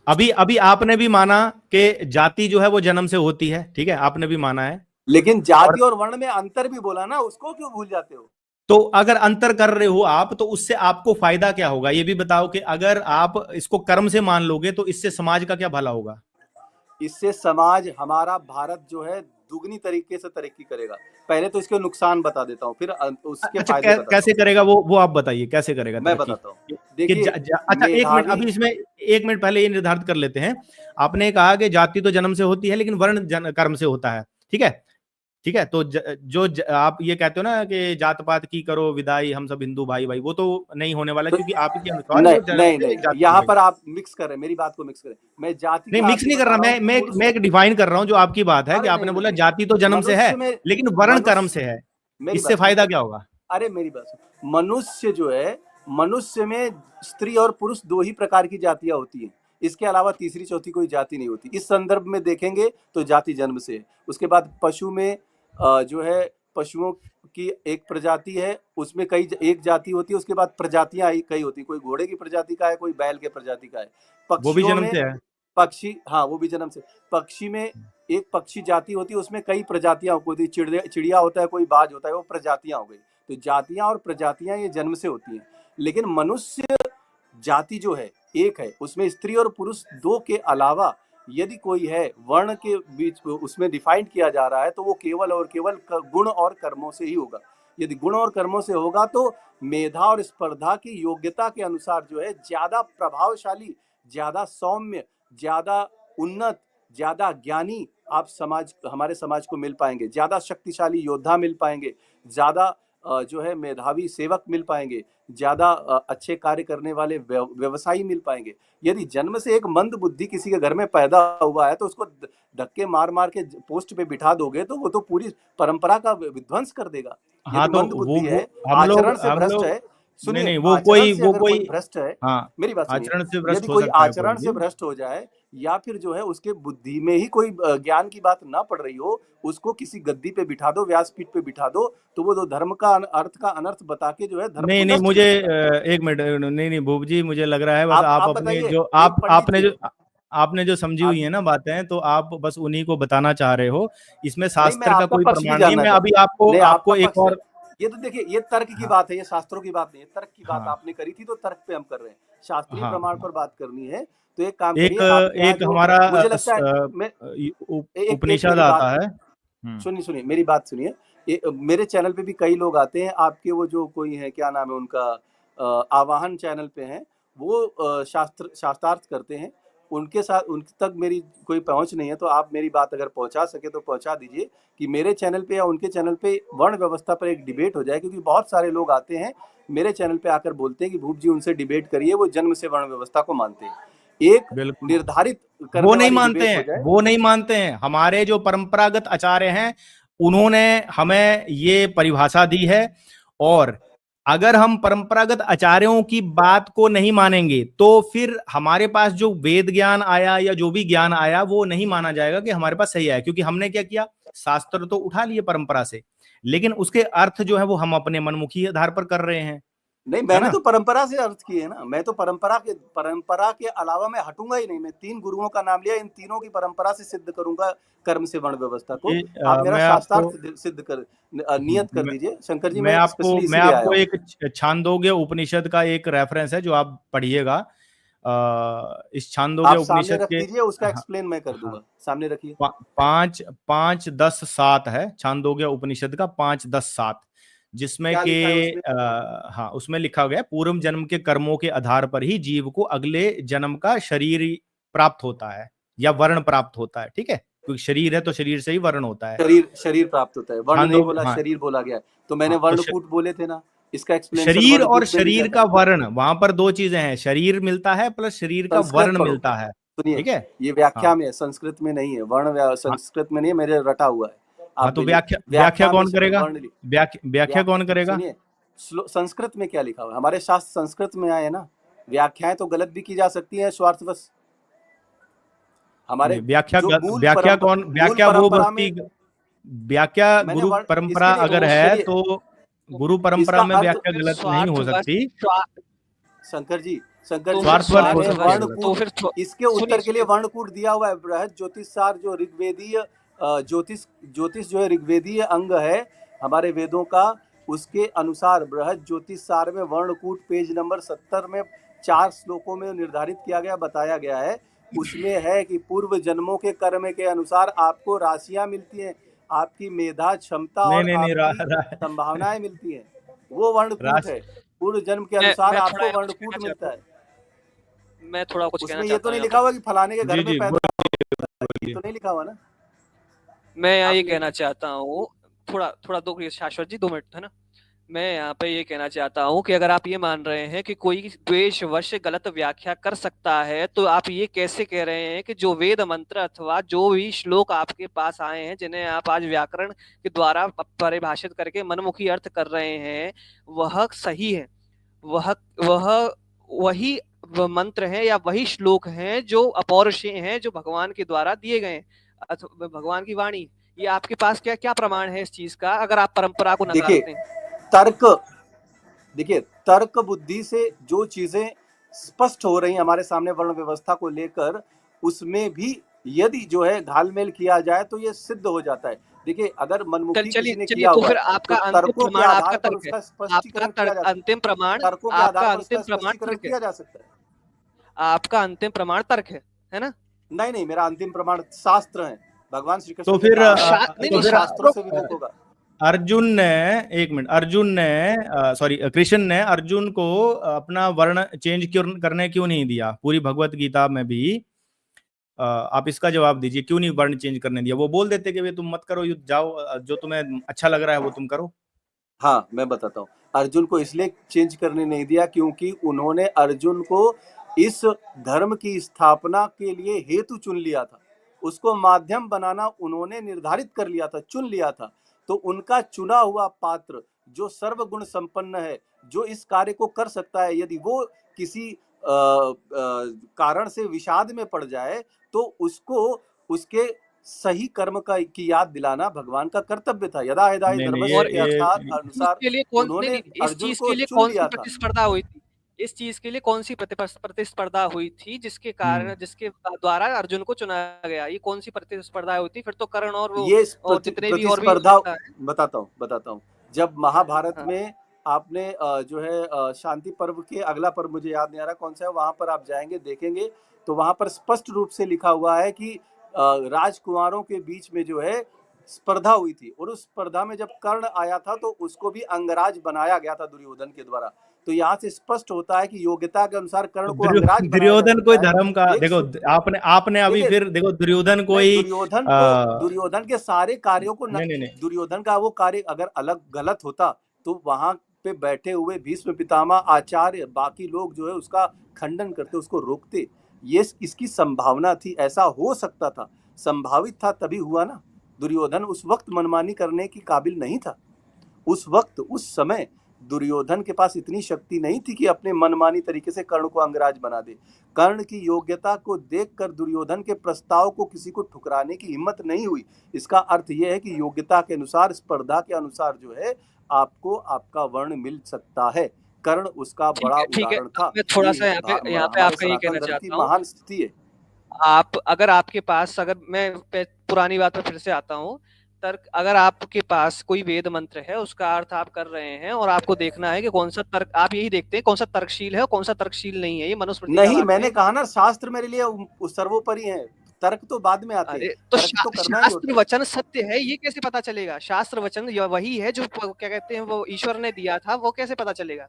अभी आपने भी माना कि जाति जो है वो जन्म से होती है, ठीक है, आपने भी माना है, लेकिन जाति और वर्ण में अंतर भी बोला ना, उसको क्यों भूल जाते हो? तो अगर अंतर कर रहे हो आप, तो उससे आपको फायदा क्या होगा ये भी बताओ। कि अगर आप इसको कर्म से मान लोगे तो इससे समाज का क्या भला होगा? इससे समाज, हमारा भारत जो है दुगनी तरीके से तरक्की करेगा। पहले तो इसके नुकसान बता देता हूँ, फिर उसके अच्छा फायदे बताता कैसे करेगा वो आप बताइए, कैसे करेगा मैं तरक्की? बताता हूँ। कि देखिए, अच्छा एक मिनट, मेधावी अभी इसमें 1 मिनट पहले ये निर्धारित कर लेते हैं। आपने कहा कि जाति तो जन्म से होती है लेकिन वर्ण कर्म से होता है, ठीक है? ठीक है, तो आप ये कहते हो ना कि जात पात की करो विदाई, हम सब हिंदू भाई भाई, वो तो नहीं होने वाला, तो क्योंकि आप ही के अनुसार नहीं वो जन्म नहीं से नहीं, एक जाति यहाँ है। पर आप मिक्स कर रहे हैं, मेरी बात को मिक्स करें। मैं जाति नहीं का मिक्स आपको नहीं कर बता रहा, रहा हूँ कि मैं एक डिफाइन कर रहा हूँ जो आपकी बात है कि अरे आपने नहीं बोला नहीं, जाति तो जन्म से है मनुष्य में लेकिन वर्ण कर्म मनुष्य से है, मेरी इससे बात फायदा सुनिए। क्या होगा? अरे मेरी बात सुनो, मनुष्य जो है, मनुष्य में स्त्री और पुरुष 2 ही प्रकार की जातियां होती हैं। इसके अलावा तीसरी चौथी कोई जाति नहीं होती। इस संदर्भ में देखेंगे तो जाति जन्म से है। उसके बाद पशु में जो है, पशुओं की एक प्रजाति है, उसमें कई एक जाति होती है। उसके बाद प्रजातियां कई होती है, कोई घोड़े की प्रजाति का है, कोई बैल के प्रजाति का है। वो भी पक्षियों जन्म में से है। पक्षी, हाँ वो भी जन्म से। पक्षी में एक पक्षी जाति होती है, उसमें कई प्रजातियां होती है। चिड़िया होता है, कोई बाज होता है, वो प्रजातियां हो गई। तो जातियां और प्रजातियां ये जन्म से होती हैं। लेकिन मनुष्य जाति जो है एक है, उसमें स्त्री और पुरुष 2 के अलावा यदि कोई है वर्ण के बीच उसमें डिफाइंड किया जा रहा है, तो वो केवल और केवल गुण और कर्मों से ही होगा। यदि गुण और कर्मों से होगा तो मेधा और स्पर्धा की योग्यता के अनुसार जो है ज्यादा प्रभावशाली, ज्यादा सौम्य, ज्यादा उन्नत, ज्यादा ज्ञानी आप हमारे समाज को मिल पाएंगे। ज्यादा शक्तिशाली योद्धा मिल पाएंगे, ज्यादा जो है मेधावी सेवक मिल पाएंगे, ज्यादा अच्छे कार्य करने वाले व्यवसायी मिल पाएंगे। यदि जन्म से एक मंद बुद्धि किसी के घर में पैदा हुआ है तो उसको धक्के मार मार के पोस्ट पे बिठा दोगे तो वो तो पूरी परंपरा का विध्वंस कर देगा। हाँ यदि तो मंद बुद्धि है, हम आचरण लोग से भ्रष्ट है, नहीं सुनिए, नहीं, आचरण से अगर कोई भ्रष्ट है, हाँ मेरी बात सुनिए, आचरण से भ्रष्ट यदि हो कोई सकता है कोई आचरण से भी। भ्रष्ट हो जाए या फिर जो है उसके बुद्धि में ही कोई ज्ञान की बात ना पड़ रही हो, उसको किसी गद्दी पे बिठा दो, व्यासपीठ पे बिठा दो, तो वो तो धर्म का अर्थ का अनर्थ बता के जो है धर्म नहीं को नहीं, नष्ट मुझे करेगा। एक मिनट, नहीं नहीं भूप जी, मुझे लग रहा है बस आप आप अपने बताइए, जो एक पंडित थे, आपने जो समझी हुई आप है ना बातें, तो आप बस उन्हीं को बताना चाह रहे हो, इसमें नहीं, मैं शास्त्र का आपका कोई पक्ष भी प्रमाण नहीं है। जानना मैं अभी चाहता नहीं, आपका आपको एक पक्ष, और ये तो देखिए, ये तर्क की हाँ बात है, ये शास्त्रों की बात नहीं है। तर्क की बात हाँ आपने करी थी तो तर्क पे हम कर रहे हैं। शास्त्रीय हाँ प्रमाण हाँ। पर बात करनी है तो एक काम एक करिए, आपके यहाँ एक जो, हमारा मुझे लगता है, मैं एक उपनिषद मेरी बात आता है। सुनिए, सुनिए मेरी बात सुनिए। मेरे चैनल पे भी कई लोग आते हैं, आपके वो जो कोई है, क्या नाम है उनका, आवाहन चैनल पे हैं, वो शास्त्रार्थ करते हैं। उनके साथ, उनके तक मेरी कोई पहुंच नहीं है, तो आप मेरी बात अगर पहुंचा सके तो पहुंचा दीजिए कि मेरे चैनल पे या उनके चैनल पे वर्ण व्यवस्था पर एक डिबेट हो जाए। क्योंकि बहुत सारे लोग आते हैं मेरे चैनल पे आकर बोलते हैं कि भूप जी उनसे डिबेट करिए, वो जन्म से वर्ण व्यवस्था को मानते हैं। एक बिल्कुल निर्धारित करने वो नहीं वाली मानते डिबेट हो हैं, जाए। वो नहीं मानते हैं। हमारे जो परंपरागत आचार्य हैं उन्होंने हमें ये परिभाषा दी है, और अगर हम परंपरागत आचार्यों की बात को नहीं मानेंगे तो फिर हमारे पास जो वेद ज्ञान आया या जो भी ज्ञान आया वो नहीं माना जाएगा कि हमारे पास सही आया। क्योंकि हमने क्या किया, शास्त्र तो उठा लिए परंपरा से, लेकिन उसके अर्थ जो है वो हम अपने मनमुखी आधार पर कर रहे हैं, नहीं, है मैंने ना? तो परंपरा से अर्थ किए ना। मैं तो परंपरा के अलावा मैं हटूंगा ही नहीं। मैं 3 गुरुओं का नाम लिया, इन तीनों की परंपरा से सिद्ध करूंगा कर्म से वर्ण व्यवस्था को। ये आप मेरा मैं आपको शास्त्रार्थ सिद्ध कर, नियत कर मैं, दीजिए। शंकर जी, मैं मैं आपको स्पेशली मैं इसीलिए आया आपको हूँ। एक छांदोग्य उपनिषद का एक रेफरेंस है जो आप पढ़िएगा। इस छांदोग्य आप सामने उपनिषद रख के दीजिए, उसका हाँ, एक्सप्लेन मैं कर हाँ, दूंगा। सामने रखिए। 5:10:7 है छांदोग्य उपनिषद का, 5:10:7, जिसमें क्या के लिखा है उसमें? हाँ उसमें लिखा गया पूर्व जन्म के कर्मों के आधार पर ही जीव को अगले जन्म का शरीर प्राप्त होता है या वर्ण प्राप्त होता है। ठीक है, क्योंकि शरीर है तो शरीर से ही वर्ण होता है। शरीर प्राप्त होता है, वर्ण नहीं छांदोग्य बोला, हाँ शरीर बोला गया। तो मैंने हाँ, तो वर्णकूट बोले थे ना, इसका एक्सप्लेनेशन शरीर और वर्णकूट में भी शरीर जाता का है। वर्ण, वहां पर 2 चीजें हैं, शरीर मिलता है प्लस शरीर का संस्कृत वर्ण पढ़ो, मिलता है। सुनिए, ठीक है ये हाँ व्याख्या में है, संस्कृत में नहीं है। हाँ संस्कृत में नहीं है, मेरे रटा हुआ है। हाँ, आप तो ले लीजिए, व्याख्या व्याख्या में कौन करेगा? वर्ण लिख, व्याख्या कौन करेगा? सुनिए, संस्कृत में क्या लिखा हुआ है? हमारे शास्त्र संस्कृत में आए ना। व्याख्याएं तो गलत भी की जा सकती है स्वार्थवश। हमारे नहीं, व्याख्या जो मूल व्याख्या वो परंपरा में, भक्ति, व्याख्या मैंने गुरु वर्ण परंपरा इसके लिए, अगर तो है सुनिए, तो गुरु परंपरा इसका में अर्थ, व्याख्या फिर गलत नहीं हो स्वार्थवश सकती, शंकर जी, तो फिर स्वार्थवश हो सकती है गलत। तो वर्णकूट, फिर इसके उत्तर के लिए सुनिए, वर्णकूट दिया हुआ है। बृहद ज्योतिष सार जो ऋग्वेदीय ज्योतिष जो है ऋग्वेदीय अंग है हमारे वेदों का, उसके अनुसार बृहद ज्योतिष सार में वर्णकूट पेज नंबर 70 में 4 श्लोकों में निर्धारित किया गया, बताया गया है। उसमें है कि पूर्व जन्मों के कर्म के अनुसार आपको राशियां मिलती हैं, आपकी मेधा क्षमता नहीं और नहीं नहीं आपकी संभावनाएं मिलती हैं, वो वर्णकूट है। पूर्व जन्म के अनुसार मैं आपको थोड़ा वर्णकूट मिलता है। मैं थोड़ा कुछ कहना उसमें ये चाहता तो हूँ नहीं यहाँ लिखा पर। हुआ कि फलाने के घर जी में जी पैदा, ये तो नहीं लिखा हुआ ना। मैं यहाँ ये आपने कहना चाहता हूँ, थोड़ा दो शाश्वत जी 2 मिनट है ना। मैं यहाँ पे ये कहना चाहता हूँ कि अगर आप ये मान रहे हैं कि कोई द्वेषवश गलत व्याख्या कर सकता है, तो आप ये कैसे कह रहे हैं कि जो वेद मंत्र अथवा जो भी श्लोक आपके पास आए हैं, जिन्हें आप आज व्याकरण के द्वारा परिभाषित करके मनमुखी अर्थ कर रहे हैं, वह सही है, वह वही मंत्र है या वही श्लोक हैं जो अपौरुषेय हैं, जो भगवान के द्वारा दिए गए अथवा भगवान की वाणी। ये आपके पास क्या क्या प्रमाण है इस चीज का, अगर आप परंपरा को नकारते हैं? देखिए, तर्क बुद्धि से जो चीजें स्पष्ट हो रही हमारे सामने वर्ण व्यवस्था को लेकर, उसमें भी यदि जो है घालमेल किया जाए तो ये सिद्ध हो जाता है। देखिए, अगर मनमुखी किसी ने किया तो हुआ फिर है आपका तो अंतिम तर्कों के प्रमाण आपका आधार पर तर्क है, उसका स्पष्टीकरण किया जा सकता है। अंतिम प्रमाण तर्कों के आधार आपका पर उसका अंतिम प्रमाण स्पष्टीकरण तर्क है, किया जा सकता है। आपका अंतिम प्रमाण तर्क है ना? नहीं, मेरा अंतिम प्रमाण शास्त्र है। भगवान श्री कृष्ण तो ने फिर कहा तो शास्त्रों से विमुख होगा। अर्जुन ने, एक मिनट, अर्जुन ने सॉरी कृष्ण ने अर्जुन को अपना वर्ण चेंज करने क्यों नहीं दिया? पूरी भगवत गीता में भी आप इसका जवाब दीजिए, क्यों नहीं वर्ण चेंज करने दिया? वो बोल देते कि वे तुम मत करो युद्ध, जाओ, जो तुम्हें अच्छा लग रहा है वो तुम करो। हाँ, मैं बताता हूँ। अर्जुन को इसलिए चेंज करने नहीं दिया क्योंकि उन्होंने अर्जुन को इस धर्म की स्थापना के लिए हेतु चुन लिया था, उसको माध्यम बनाना उन्होंने निर्धारित कर लिया था, चुन लिया था। तो उनका चुना हुआ पात्र जो सर्वगुण संपन्न है, जो इस कार्य को कर सकता है, यदि वो किसी कारण से विषाद में पड़ जाए तो उसको उसके सही कर्म की याद दिलाना भगवान का कर्तव्य था। यदा यदा धर्मस्य के अनुसार उन्होंने अर्जुन को चुन लिया था। प्रतिस्पर्धा हुई थी, इस चीज के लिए कौन सी प्रतिस्पर्धा हुई थी जिसके कारण, जिसके द्वारा अर्जुन को चुना गया? ये कौन सी प्रतिस्पर्धा हुई थी? फिर तो कर्ण और वो ये जितने भी और भी बताता हूँ। जब महाभारत में आपने जो है शांति पर्व के अगला पर्व मुझे याद नहीं आ रहा कौन सा है, वहां पर आप जाएंगे देखेंगे तो वहां पर स्पष्ट रूप से लिखा हुआ है कि राजकुमारों के बीच में जो है स्पर्धा हुई थी, और उस स्पर्धा में जब कर्ण आया था तो उसको भी अंगराज बनाया गया था दुर्योधन के द्वारा। तो यहाँ से स्पष्ट होता है कि योग्यता के अनुसार कर्ण को अंगराज दुर्योधन कोई धर्म का, देखो आपने अभी फिर देखो दुर्योधन कोई दुर्योधन के सारे कार्यों को दुर्योधन का वो कार्य अगर अलग गलत होता तो वहां पे बैठे हुए भीष्म पितामह, आचार्य, बाकी लोग जो है उसका खंडन करते, उसको रोकते। ये इसकी संभावना थी, ऐसा हो सकता था, संभावित था, तभी हुआ ना। दुर्योधन उस वक्त मनमानी करने की काबिल नहीं था। उस वक्त, उस समय दुर्योधन के पास इतनी शक्ति नहीं थी कि अपने मनमानी तरीके से कर्ण को अंगराज बना दे। कर्ण की योग्यता को देखकर दुर्योधन के प्रस्ताव को किसी को ठुकराने की हिम्मत नहीं हुई। इसका अर्थ यह है कि योग्यता के अनुसार, स्पर्धा के अनुसार जो है आपको आपका वर्ण मिल सकता है। कर्ण उसका बड़ा उदाहरण था। मैं थोड़ा सा यहाँ पे आपका ये कहना चाहता हूँ, महान स्थिति है। अगर आपके पास, अगर मैं पुरानी बात पर फिर से आता हूँ, तर्क, अगर आपके पास कोई वेद मंत्र है, उसका अर्थ आप कर रहे हैं और आपको देखना है कि कौन सा तर्क, आप यही देखते हैं कौन सा तर्कशील है और कौन सा तर्कशील नहीं है। ये मनुस्मृति नहीं, मैंने कहा ना शास्त्र मेरे लिए सर्वोपरि है, तर्क तो बाद में आते हैं। तो शास्त्र वचन सत्य है, ये कैसे पता चलेगा? शास्त्र वचन वही है जो क्या कहते हैं वो ईश्वर ने दिया था, वो कैसे पता चलेगा?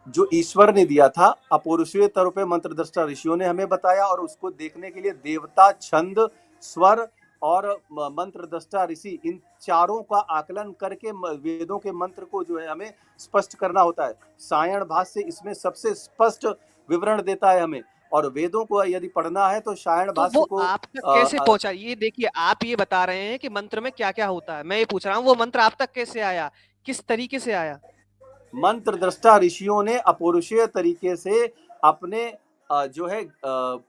जो ईश्वर ने दिया था अपौरुषीय तौर पे मंत्र दृष्टा ऋषियों ने हमें बताया, और उसको देखने के लिए देवता, छंद, स्वर और मंत्र दृष्टा ऋषि, इन चारों का आकलन करके वेदों के मंत्र को जो है हमें स्पष्ट करना होता है। सायण भाष्य इसमें सबसे स्पष्ट विवरण देता है हमें, और वेदों को यदि पढ़ना है तो सायण भाष्य को आप तक कैसे पहुंचा? ये देखिए, आप ये बता रहे हैं कि मंत्र में क्या क्या होता है, मैं ये पूछ रहा हूँ वो मंत्र आप तक कैसे आया, किस तरीके से आया? मंत्र दृष्टा ऋषियों ने अपौरुषीय तरीके से अपने जो है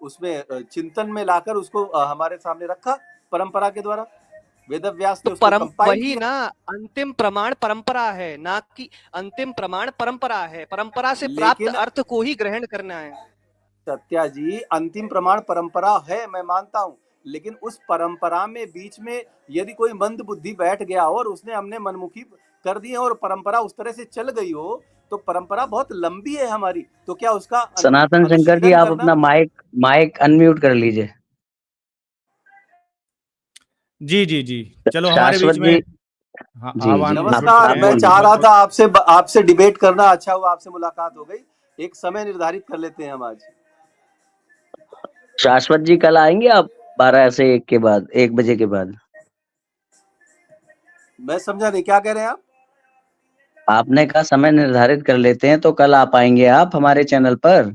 उसमें चिंतन में लाकर उसको हमारे सामने रखा परंपरा के द्वारा। वेदव्यास ने उसको वही ना अंतिम प्रमाण परंपरा है, ना कि अंतिम प्रमाण परंपरा है। परंपरा से प्राप्त अर्थ को ही ग्रहण करना है। सत्या जी, अंतिम प्रमाण परंपरा है, मैं मानता हूँ, लेकिन उस परंपरा में बीच में यदि कोई मंद बुद्धि बैठ गया और उसने हमने मनमुखी कर दिए और परंपरा उस तरह से चल गई हो, तो परंपरा बहुत लंबी है हमारी, तो क्या उसका सनातन शंकर जी आप अपना माइक अनम्यूट कर लीजिए। जी जी जी, चलो हमारे बीच शाश्वत में जी, जी आह्वान जी, नमस्कार, हैं। मैं चाह रहा था आपसे डिबेट करना, अच्छा हुआ आपसे मुलाकात हो गई। एक समय निर्धारित कर लेते हैं हम आज। शाश्वत जी कल आएंगे आप 12 से 1 के बाद, 1 बजे के बाद? मैं समझा नहीं, क्या कह रहे हैं आप? आपने कहा समय निर्धारित कर लेते हैं, तो कल आ पाएंगे आप हमारे चैनल पर?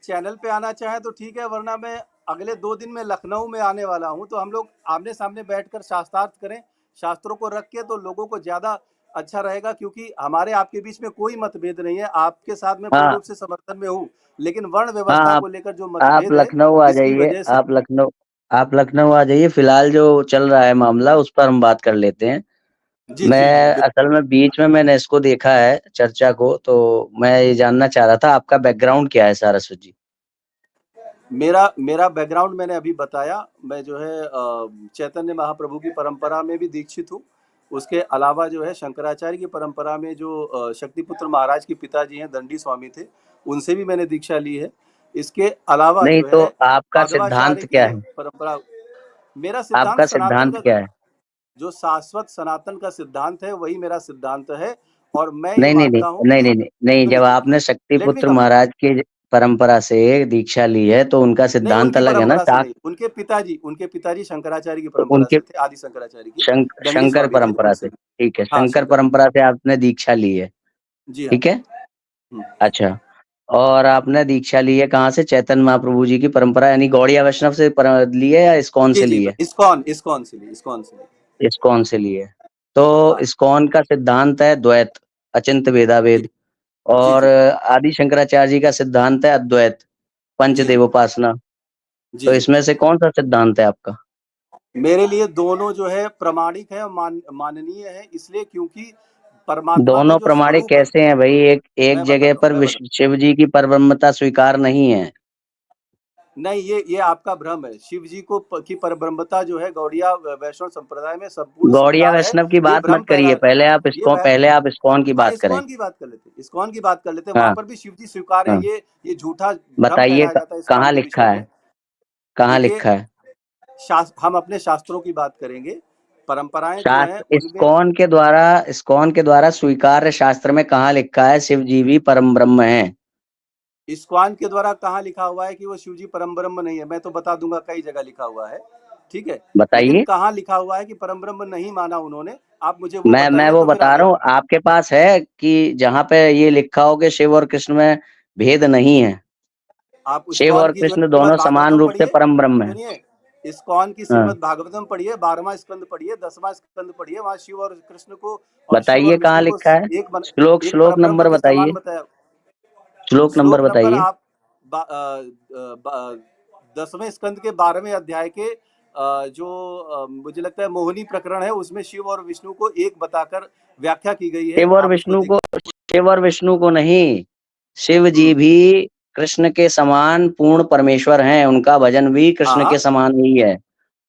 चैनल पे आना चाहे तो ठीक है, वरना मैं अगले 2 दिन में लखनऊ में आने वाला हूँ, तो हम लोग आमने सामने बैठकर शास्त्रार्थ करें, शास्त्रों को रख के, तो लोगों को ज्यादा अच्छा रहेगा, क्योंकि हमारे आपके बीच में कोई मतभेद नहीं है। आपके साथ मैं पूर्ण हाँ रूप से समर्थन में हूँ, लेकिन वर्ण हाँ, व्यवस्था को लेकर जो आप मतभेद है, लखनऊ आ इसकी जाइए, वजह से आप लखनऊ आ जाइए। फिलहाल जो चल रहा है मामला, उस पर हम बात कर लेते हैं। जी जी जी, मैं असल में बीच में मैंने इसको देखा है चर्चा को, तो मैं ये जानना चाह रहा था आपका बैकग्राउंड क्या है सारस्वत जी? मेरा बैकग्राउंड मैंने अभी बताया। मैं जो है चैतन्य महाप्रभु की परंपरा में भी दीक्षित हूँ। उसके अलावा जो है शंकराचार्य की परंपरा में जो शक्तिपुत्र महाराज के पिताजी हैं, दंडी स्वामी थे, उनसे भी मैंने दीक्षा ली है। इसके अलावा नहीं जो तो है आपका माधवाचार्य सिद्धांत क्या की है? परंपरा। मेरा सिद्धांत आपका सनातन सिद्धांत का, क्या है? जो शाश्वत सनातन का सिद्धांत है, वही मेरा सिद्धांत है। और मैं ये नहीं नहीं नहीं मानता हूँ नहीं कि नहीं नहीं नहीं, सुनिए जब सुनिए, आपने लेट मी शक्तिपुत्र कंप्लीट। महाराज की परंपरा से दीक्षा ली है, तो उनका नहीं, सिद्धांत उनकी अलग है ना? परंपरा से नहीं, उनके पिताजी शंकराचार्य की तो परंपरा उनके से थे, आदि शंकराचार्य की। दंडी शंकर स्वामी थे परंपरा उनसे। से, ठीक है, हाँ, शंकर शंकर। परंपरा से आपने दीक्षा ली है, जी हाँ। ठीक है। हम्म। अच्छा, और आपने दीक्षा ली है कहाँ से? चैतन्य महाप्रभु जी की परंपरा यानी गौड़िया वैष्णव से ली है या इस्कॉन जी से जी, ली है? इस्कॉन से ली, इस्कॉन से ली। इस्कॉन से ली है। तो हाँ इस्कॉन का सिद्धांत है द्वैत, अचिंत जी भेदाभेद। जी और जी आदि शंकराचार्य जी का सिद्धांत है अद्वैत, जी पंचदेवोपासना। जी तो जी। इसमें से कौन सा सिद्धांत है आपका? मेरे लिए दोनों जो है प्रमाणिक है और माननीय है, इसलिए क्योंकि परमात्मा का दोनों जो प्रमाणिक स्वरूप है। कैसे हैं भाई? एक एक मैं जगह बताता हूँ, पर शिव जी की परब्रह्मता स्वीकार नहीं है। नहीं, ये आपका भ्रम है। शिव जी की परब्रह्मता जो है गौड़िया वैष्णव संप्रदाय में संपूर्ण गौड़िया स्वीकार है। वैष्णव की ये बात भ्रम मत करिए, ये वह पहले आप इस्कॉन की हाँ, बात करें। इस्कॉन की बात कर लेते हैं, इस्कॉन की बात कर लेते हैं। वहां हाँ पर भी शिव जी स्वीकार है। हाँ, ये झूठा भ्रम बताइए फैलाया जाता है इस्कॉन कहाँ के लिखा विषय है? में। कहाँ देखिए, लिखा है? हम अपने शास्त्रों की बात करेंगे। परंपराएं जो हैं शास्त्र उनमें, इस्कॉन के द्वारा स्वीकार्य शास्त्र में कहाँ लिखा है शिव जी भी परम ब्रह्म है? इस्कॉन के द्वारा कहाँ लिखा हुआ है कि वो शिव जी परम ब्रह्म नहीं है? मैं तो बता दूंगा, कई जगह लिखा हुआ है, ठीक है। लेकिन बताइए। कहाँ लिखा हुआ है कि परम ब्रह्म नहीं माना उन्होंने? आप मुझे वो मैं बताइए, वो तो फिर बता आगे। रहा हूँ, आपके पास है कि जहाँ पे ये लिखा हो कि शिव और कृष्ण में भेद नहीं है, आप शिव इस्कॉन और की जो है कृष्ण श्रीमद् दोनों समान भागवतम रूप से पढ़िए। परम ब्रह्म है? सुनिए, इस्कॉन की हाँ, श्रीमद् भागवतम पढ़िए, 12वां स्कंद पढ़िए, 10वां स्कंद पढ़िए। वहां शिव और कृष्ण को और शिव बताइए और कहाँ विष्णु को लिखा है? एक श्लोक परब्रह्म नंबर के समान बताइए, बताया। श्लोक नंबर श्लोक नंबर बताइए। आप 10वें स्कंद के 12वें अध्याय के जो मुझे लगता है मोहिनी प्रकरण है, उसमें शिव और विष्णु को एक बताकर व्याख्या की गई है। शिव और आप उसको विष्णु को, देखिए। शिव और विष्णु को नहीं, शिव जी हम्म। भी कृष्ण के समान पूर्ण परमेश्वर हैं, उनका भजन भी कृष्ण के हाँ, समान ही है।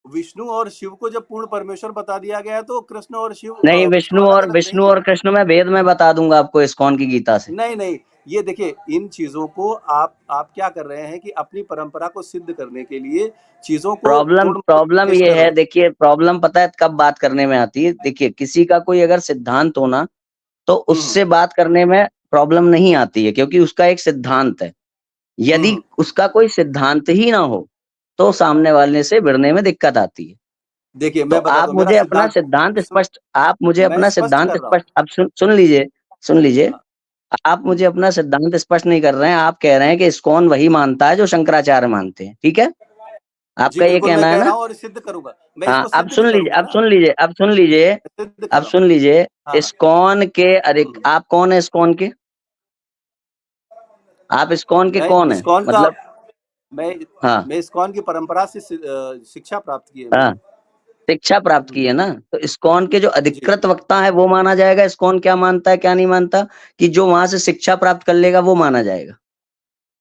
विष्णु और शिव को जब पूर्ण परमेश्वर बता दिया गया है, तो कृष्ण और नहीं, विष्णु अलग अलग नहीं है। विष्णु और कृष्ण में भेद मैं बता दूंगा आपको इस्कॉन की गीता से। नहीं नहीं, ये देखिए, इन चीजों को आप क्या कर रहे हैं कि अपनी परंपरा को सिद्ध करने के लिए चीजों को तोड़ मरोड़ के प्रॉब्लम पेश ये कर रहे है, हैं। देखिए प्रॉब्लम पता है कब बात करने में आती है? देखिए किसी का कोई अगर सिद्धांत हो ना, तो हम्म उससे बात करने में प्रॉब्लम नहीं आती है, क्योंकि उसका एक सिद्धांत है। यदि हम्म। उसका कोई सिद्धांत ही ना हो, तो सामने वाले से भिड़ने में दिक्कत आती है। देखिए, तो मैं बताता आप हूँ मेरा मुझे अपना सिद्धांत। सिद्धांत सुन, स्पष्ट आप मुझे मैं अपना स्पष्ट सिद्धांत कर रहा हूँ। स्पष्ट अब सुन लीजिए, सुन लीजिए। हाँ, आप मुझे अपना सिद्धांत स्पष्ट नहीं कर रहे हैं। आप कह रहे हैं कि इस्कॉन वही मानता है जो शंकराचार्य मानते हैं, ठीक है? जी आपका ये बिल्कुल, मैं कहना है कह ना? रहा हूँ और सिद्ध करूंगा। मैं हाँ, इसको सिद्ध भी करूंगा अब ना, सुन लीजिए, अब सुन लीजिए, मैं सिद्ध कर अब रहा हूँ। सुन लीजिए। हाँ हाँ। इस्कॉन के, अरे हम्म। आप कौन है इस्कॉन के? आप इस्कॉन के मैं कौन है इस्कॉन का मतलब? मैं हाँ मैं इस्कॉन की परंपरा से शिक्षा प्राप्त की है हाँ, मैंने। शिक्षा प्राप्त की है ना? तो इस्कॉन के जो जी। अधिकृत वक्ता है वो माना जाएगा? इस्कॉन क्या मानता है क्या नहीं मानता, कि जो वहां से शिक्षा प्राप्त कर लेगा वो माना जाएगा?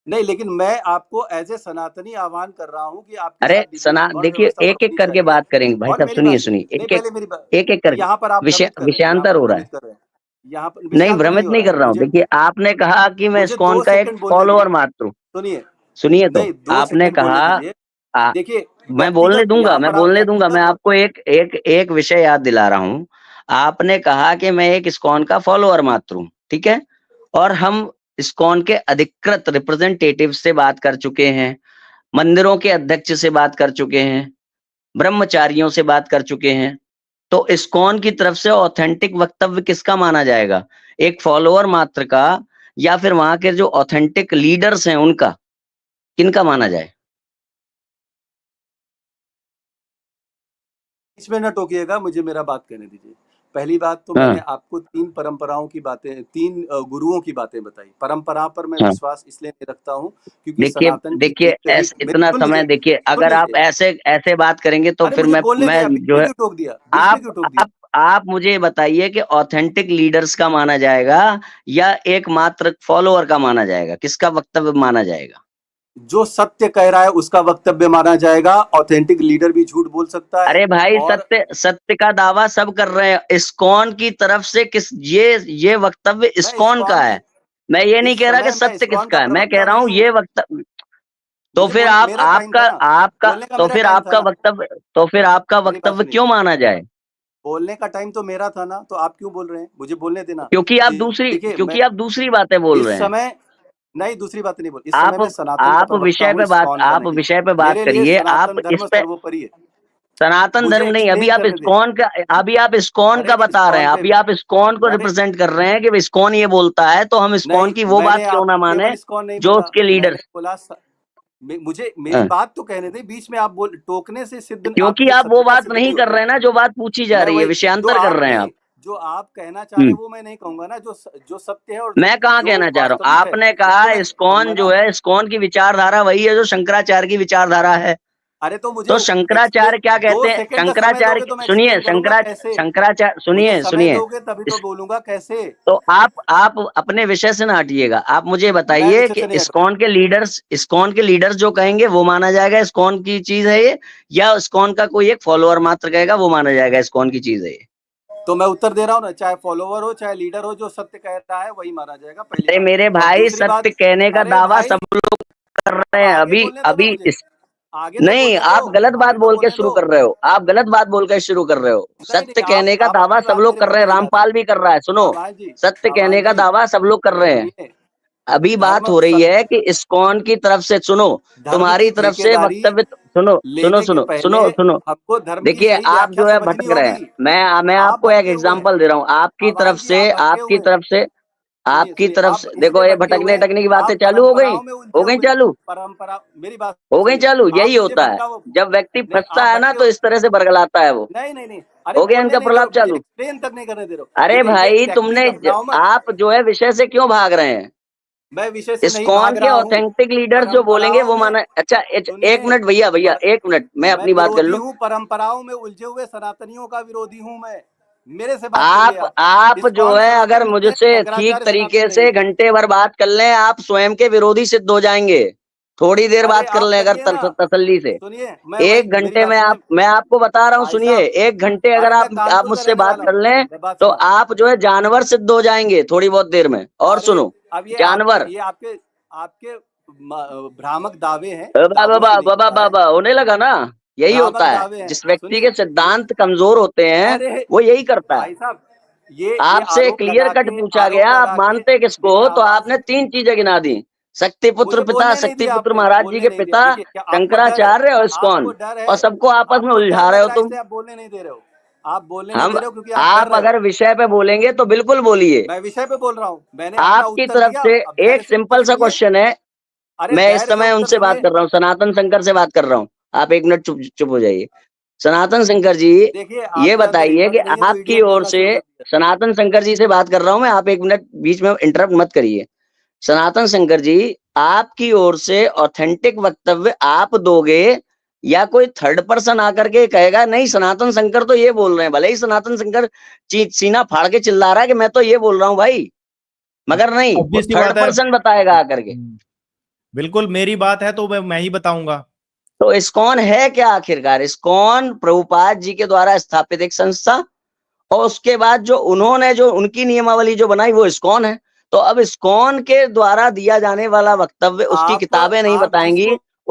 नहीं, लेकिन मैं आपको एज ए सनातनी आह्वान कर रहा हूँ कि आपके अरे साथ डिबेट वर्ण देखिए, व्यवस्था पर एक एक होनी करके चाहिए। बात करेंगे भाई और साहब, मेरी सुनिए बात, सुनिए, नहीं, एक एक, पहले मेरी बात। एक एक करके। यहाँ पर आप भ्रमित कर रहे हैं, यहाँ विषयांतर पर हो रहा है। भ्रमित कर रहे हैं। यहाँ पर नहीं, विषयांतर नहीं भ्रमित हो नहीं रहा कर है। रहा हूँ। देखिए आपने कहा कि मैं मुझे इस्कॉन 2 का एक सेकंड बोलने फॉलोअर दीजिए। मात्र हूँ। सुनिए, सुनिए तो, नहीं, 2 आपने सेकंड बोलने कहा दीजिए। आ, देखिए, मैं बोलने दूंगा, यहाँ मैं पर आप बोलने दूंगा। मैं व्यक्तिगत आपको एक विषय याद दिला रहा हूँ। आपने कहा कि मैं एक इस्कॉन का फॉलोअर मात्र हूँ, ठीक है, और हम इस्कॉन के अधिकृत रिप्रेजेंटेटिव से बात कर चुके हैं, मंदिरों के अध्यक्ष से बात कर चुके हैं, ब्रह्मचारियों से बात कर चुके हैं। तो इस्कॉन की तरफ से ऑथेंटिक वक्तव्य किसका माना जाएगा? एक फॉलोअर मात्र का, या फिर वहां के जो ऑथेंटिक लीडर्स हैं उनका? किनका माना जाए? इसमें न टोकिएगा, मुझे मेरा बात कहने दीजिए। पहली बात तो हाँ, मैंने आपको 3 परंपराओं की बातें, 3 गुरुओं की बातें बताई। परंपरा पर मैं हाँ। विश्वास इसलिए नहीं रखता हूँ क्योंकि देखिए सनातन जी देखिए, एक ही इतना सुन समय लीजिए, देखिए, सुन अगर आप लीजिए। ऐसे ऐसे बात करेंगे तो अरे फिर मुझे बोलने मैं दिया, बीच जो में है, क्यों टोक दिया? बीच में आप क्यों टोक दिया? आप मुझे बताइए कि ऑथेंटिक लीडर्स का माना जाएगा या एकमात्र फॉलोअर का माना जाएगा? किसका वक्तव्य माना जाएगा? जो सत्य कह रहा है उसका वक्तव्य माना जाएगा। ऑथेंटिक लीडर भी झूठ बोल सकता है। अरे भाई, और सत्य का दावा सब कर रहे हैं। इस्कॉन की तरफ से ये वक्तव्य मैं इस्कॉन का इस्कॉन है। की, मैं ये नहीं इस कह रहा कि समय मैं सत्य इस्कॉन किसका का है, मैं कह प्रवक्ता रहा नहीं हूँ हूँ। ये वक्तव्य। तो मुझे फिर बोल, मेरा टाइम था ना, बोलने का मेरा टाइम था ना। तो फिर आपका मेरी बात वक्तव्य सुनिए, क्यों माना जाए? बोलने का टाइम तो मेरा था ना, तो आप क्यों बोल रहे हैं? मुझे बोलने देना। देखिए मैं क्योंकि आप दूसरी बातें बोल इस रहे हैं। समय नहीं, दूसरी बात नहीं बोल, इस समय आप मैं सनातन का प्रवक्ता हूँ, इस्कॉन का आप नहीं। विषय पे बात मेरे लिए करिए। आप सनातन इस धर्म पे सर्वोपरि है। सनातन मुझे धर्म नहीं, एक्सप्लेन करने दे। अभी आप इस्कॉन अरे का बता रहे इस्कॉन हैं, पे अभी आप इस्कॉन को मैंने रिप्रेजेंट कर रहे हैं कि इस्कॉन ये बोलता है, तो हम इस्कॉन नहीं, की वो बात मैंने क्यों ना आपको माने केवल इस्कॉन नहीं जो बोला, उसके मैंने लीडर्स। बोला मुझे मेरी बात तो कहने दे। बीच में आप बोल, टोकने से सिद्ध क्योंकि आपके आप वो सत्य का बात सिद्ध नहीं नहीं कर होता। रहे हैं ना, जो बात पूछी जा मैं रही है, वही विषयांतर कर रहे हैं आप। जो आप कहना चाह रहे हम्म। हैं वो मैं नहीं कहूंगा ना। जो सत्य है और मैं कहाँ जो कहना चाह रहा हूँ? वास्तविक है आपने कहा उसको मैं इस्कॉन कहूंगा जो ना। है, इस्कॉन की विचारधारा वही है जो शंकराचार्य की विचारधारा है। अरे तो मुझे तो शंकराचार्य क्या एक्सप्लेन, 2 कहते हैं? सेकंड का समय दोगे तो मैं एक्सप्लेन करूंगा कैसे। शंकराचार्य, मुझे सुनिए समय सुनिए। दोगे तभी तो बोलूंगा कैसे। तो आप अपने विषय से ना हटिएगा। आप मुझे मैं बताइए विषय कि से नहीं हट रहा। इस्कॉन के लीडर्स जो कहेंगे वो माना जाएगा इस्कॉन की चीज है ये, या इस्कॉन का कोई एक फॉलोअर मात्र कहेगा वो माना जाएगा इस्कॉन की चीज है ये? तो मैं उत्तर दे रहा हूँ ना, चाहे फॉलोवर हो चाहे लीडर हो, जो सत्य कह रहा है वही माना जाएगा, पहली अरे बात। मेरे और भाई, दूसरी बात, सत्य कहने का अरे दावा भाई सब लोग कर अब रहे हैं। आगे अभी बोलने दो ना अभी मुझे, आगे तो नहीं, बोलने दो, आप गलत बात आगे तो बोल के बोलने शुरू दो। कर रहे हो। आप गलत बात बोल के शुरू कर रहे हो। नहीं सत्य नहीं, कहने का आप दावा अपनी सब बात लोग मेरे कर पर रहे हैं। नहीं लाते। रामपाल भी कर रहा है, सुनो। आवाज जी, सत्य कहने आवाज का जी, दावा सब लोग कर रहे हैं। सुनिए। अभी बात धर्म हो रही है कि इस्कॉन की तरफ से, सुनो, धर्म तुम्हारी की तरफ से ठेकेदारी वक्तव्य, सुनो सुनो लेने के सुनो पहले सुनो सुनो। हमको धर्म की देखिए, सही आप व्याख्या जो है समझनी भटक रहे हैं। होगी। मैं आप आपको एक भटके हुए हैं, एग्जांपल दे रहा हूँ। आवाज जी, आप भटके हुए हैं। सुनिए सुनिए, आप देखो, इसलिए ये भटके हुए भटकने हैं, टकने की बातें आप चालू परंपराओं में हो उलझे गई हुए हैं। चालू परंपरा, मेरी बात हो गई सुनिए, चालू। आप यही मुझे होता है भटकाओ। जब व्यक्ति नहीं, फंसता आप है ना, भटके तो हो। इस तरह से बरगलाता है वो। नहीं नहीं नहीं, अरे हो गया बोलने इनका नहीं दे रहे प्रलाप हो, मुझे चालू। एक्सप्लेन तक नहीं करने दे रहे हो। अरे देखिए ये भाई, टेक्निक अपनाओ मत। आप जो है विषय से क्यों भाग रहे हैं? मैं विषय से नहीं इस्कॉन भाग के रहा हूँ। ऑथेंटिक लीडर्स जो बोलेंगे परंपराओं वो में माना। अच्छा, एक सुनिए, मिनट भैया, एक मिनट, मैं मैं अपनी बात कर विरोधी लूं। हूँ, परंपराओं में उलझे हुए सनातनियों का विरोधी हूँ मैं। मेरे से बात करिए आप। आप जो इस्कॉन है, अगर सनातन नहीं है, मुझसे ठीक शंकराचार्य सनातन तरीके नहीं से है। घंटे भर बात कर लें, आप स्वयं के विरोधी सिद्ध हो जाएंगे। थोड़ी देर अरे बात कर आप लें अगर करिए ना, तसल्ली से। सुनिए, मैं वही, एक मेरी घंटे बात में सुनिए मैं आपको बता रहा हूँ, भाई सुनिए। साहब। एक घंटे अगर अरे मैं आप कानपुर का मुझसे रहने बात वाला कर हूँ, लें, मैं बात तो सुनो। आप जो है जानवर सिद्ध हो जाएंगे थोड़ी बहुत देर में। और अरे सुनो, अब ये जानवर आपके आपके भ्रामक दावे हैं, बाबा दावों से नहीं बाबा होता है। बाबा होने लगा ना। यही भ्रामक होता है, दावे हैं, जिस व्यक्ति सुनिए के सिद्धांत कमजोर होते हैं अरे वो यही करता है। भाई साहब, ये आपसे आरोप क्लियर लगा कट के, पूछा गया, आप मानते किसको देखिए हो? तो आवाज, आपने 3 चीजें गिना दी। शक्तिपुत्र मुझे पिता, बोलने नहीं दिया शक्तिपुत्र आपने, महाराज जी बोलने के नहीं दिया। पिता देखिए क्या आपको डर है? शंकराचार्य और आपको इस्कॉन, डर और है? सबको आपस में आपको डर उलझा रहे लग हो रहा है, तुम। इसलिए आप बोलने नहीं दे रहे हो। आप बोलने नहीं हम दे रहे हो क्योंकि आप डर आप रहे हो। अगर विषय पे बोलेंगे तो बिल्कुल बोलिए। मैं विषय पे बोल रहा हूँ, मैंने अपना आपकी उत्तर तरफ दिया, से अब धैर्य एक से उत्तर सिंपल सा सुनिए। क्वेश्चन है। अरे मैं इस धैर्य से समय उत्तर उनसे बात सुनिए। कर रहा हूँ, सनातन शंकर से बात कर रहा हूँ। आप एक मिनट चुप चुप हो जाइए। सनातन शंकर जी, देखिए ये आपके अंदर बताइए कि हिम्मत नहीं है तो आपकी इडियट ओर बोलना से, शुरू कर दिया। सनातन शंकर जी से बात कर रहा हूं मैं, आप एक मिनट बीच में इंटरप्ट मत करिए। सनातन शंकर जी, आपकी ओर से ऑथेंटिक वक्तव्य आप दोगे, या कोई थर्ड पर्सन आकर के कहेगा नहीं सनातन शंकर तो ये बोल रहे हैं? भले ही सनातन शंकर सीना फाड़ के चिल्ला रहा है कि मैं तो ये बोल रहा हूँ भाई, मगर नहीं, वो ऑब्वियस सी थर्ड बात है। पर्सन बताएगा आकर के। बिल्कुल, मेरी बात है तो मैं ही बताऊंगा। तो इस्कॉन है क्या आखिरकार? इस्कॉन प्रभुपाद जी के द्वारा स्थापित एक संस्था, और उसके बाद जो उन्होंने जो उनकी नियमावली जो बनाई वो इस्कॉन है। तो अब इस्कॉन के द्वारा दिया जाने वाला वक्तव्य, उसकी आप किताबें नहीं आप बताएंगी, जिसको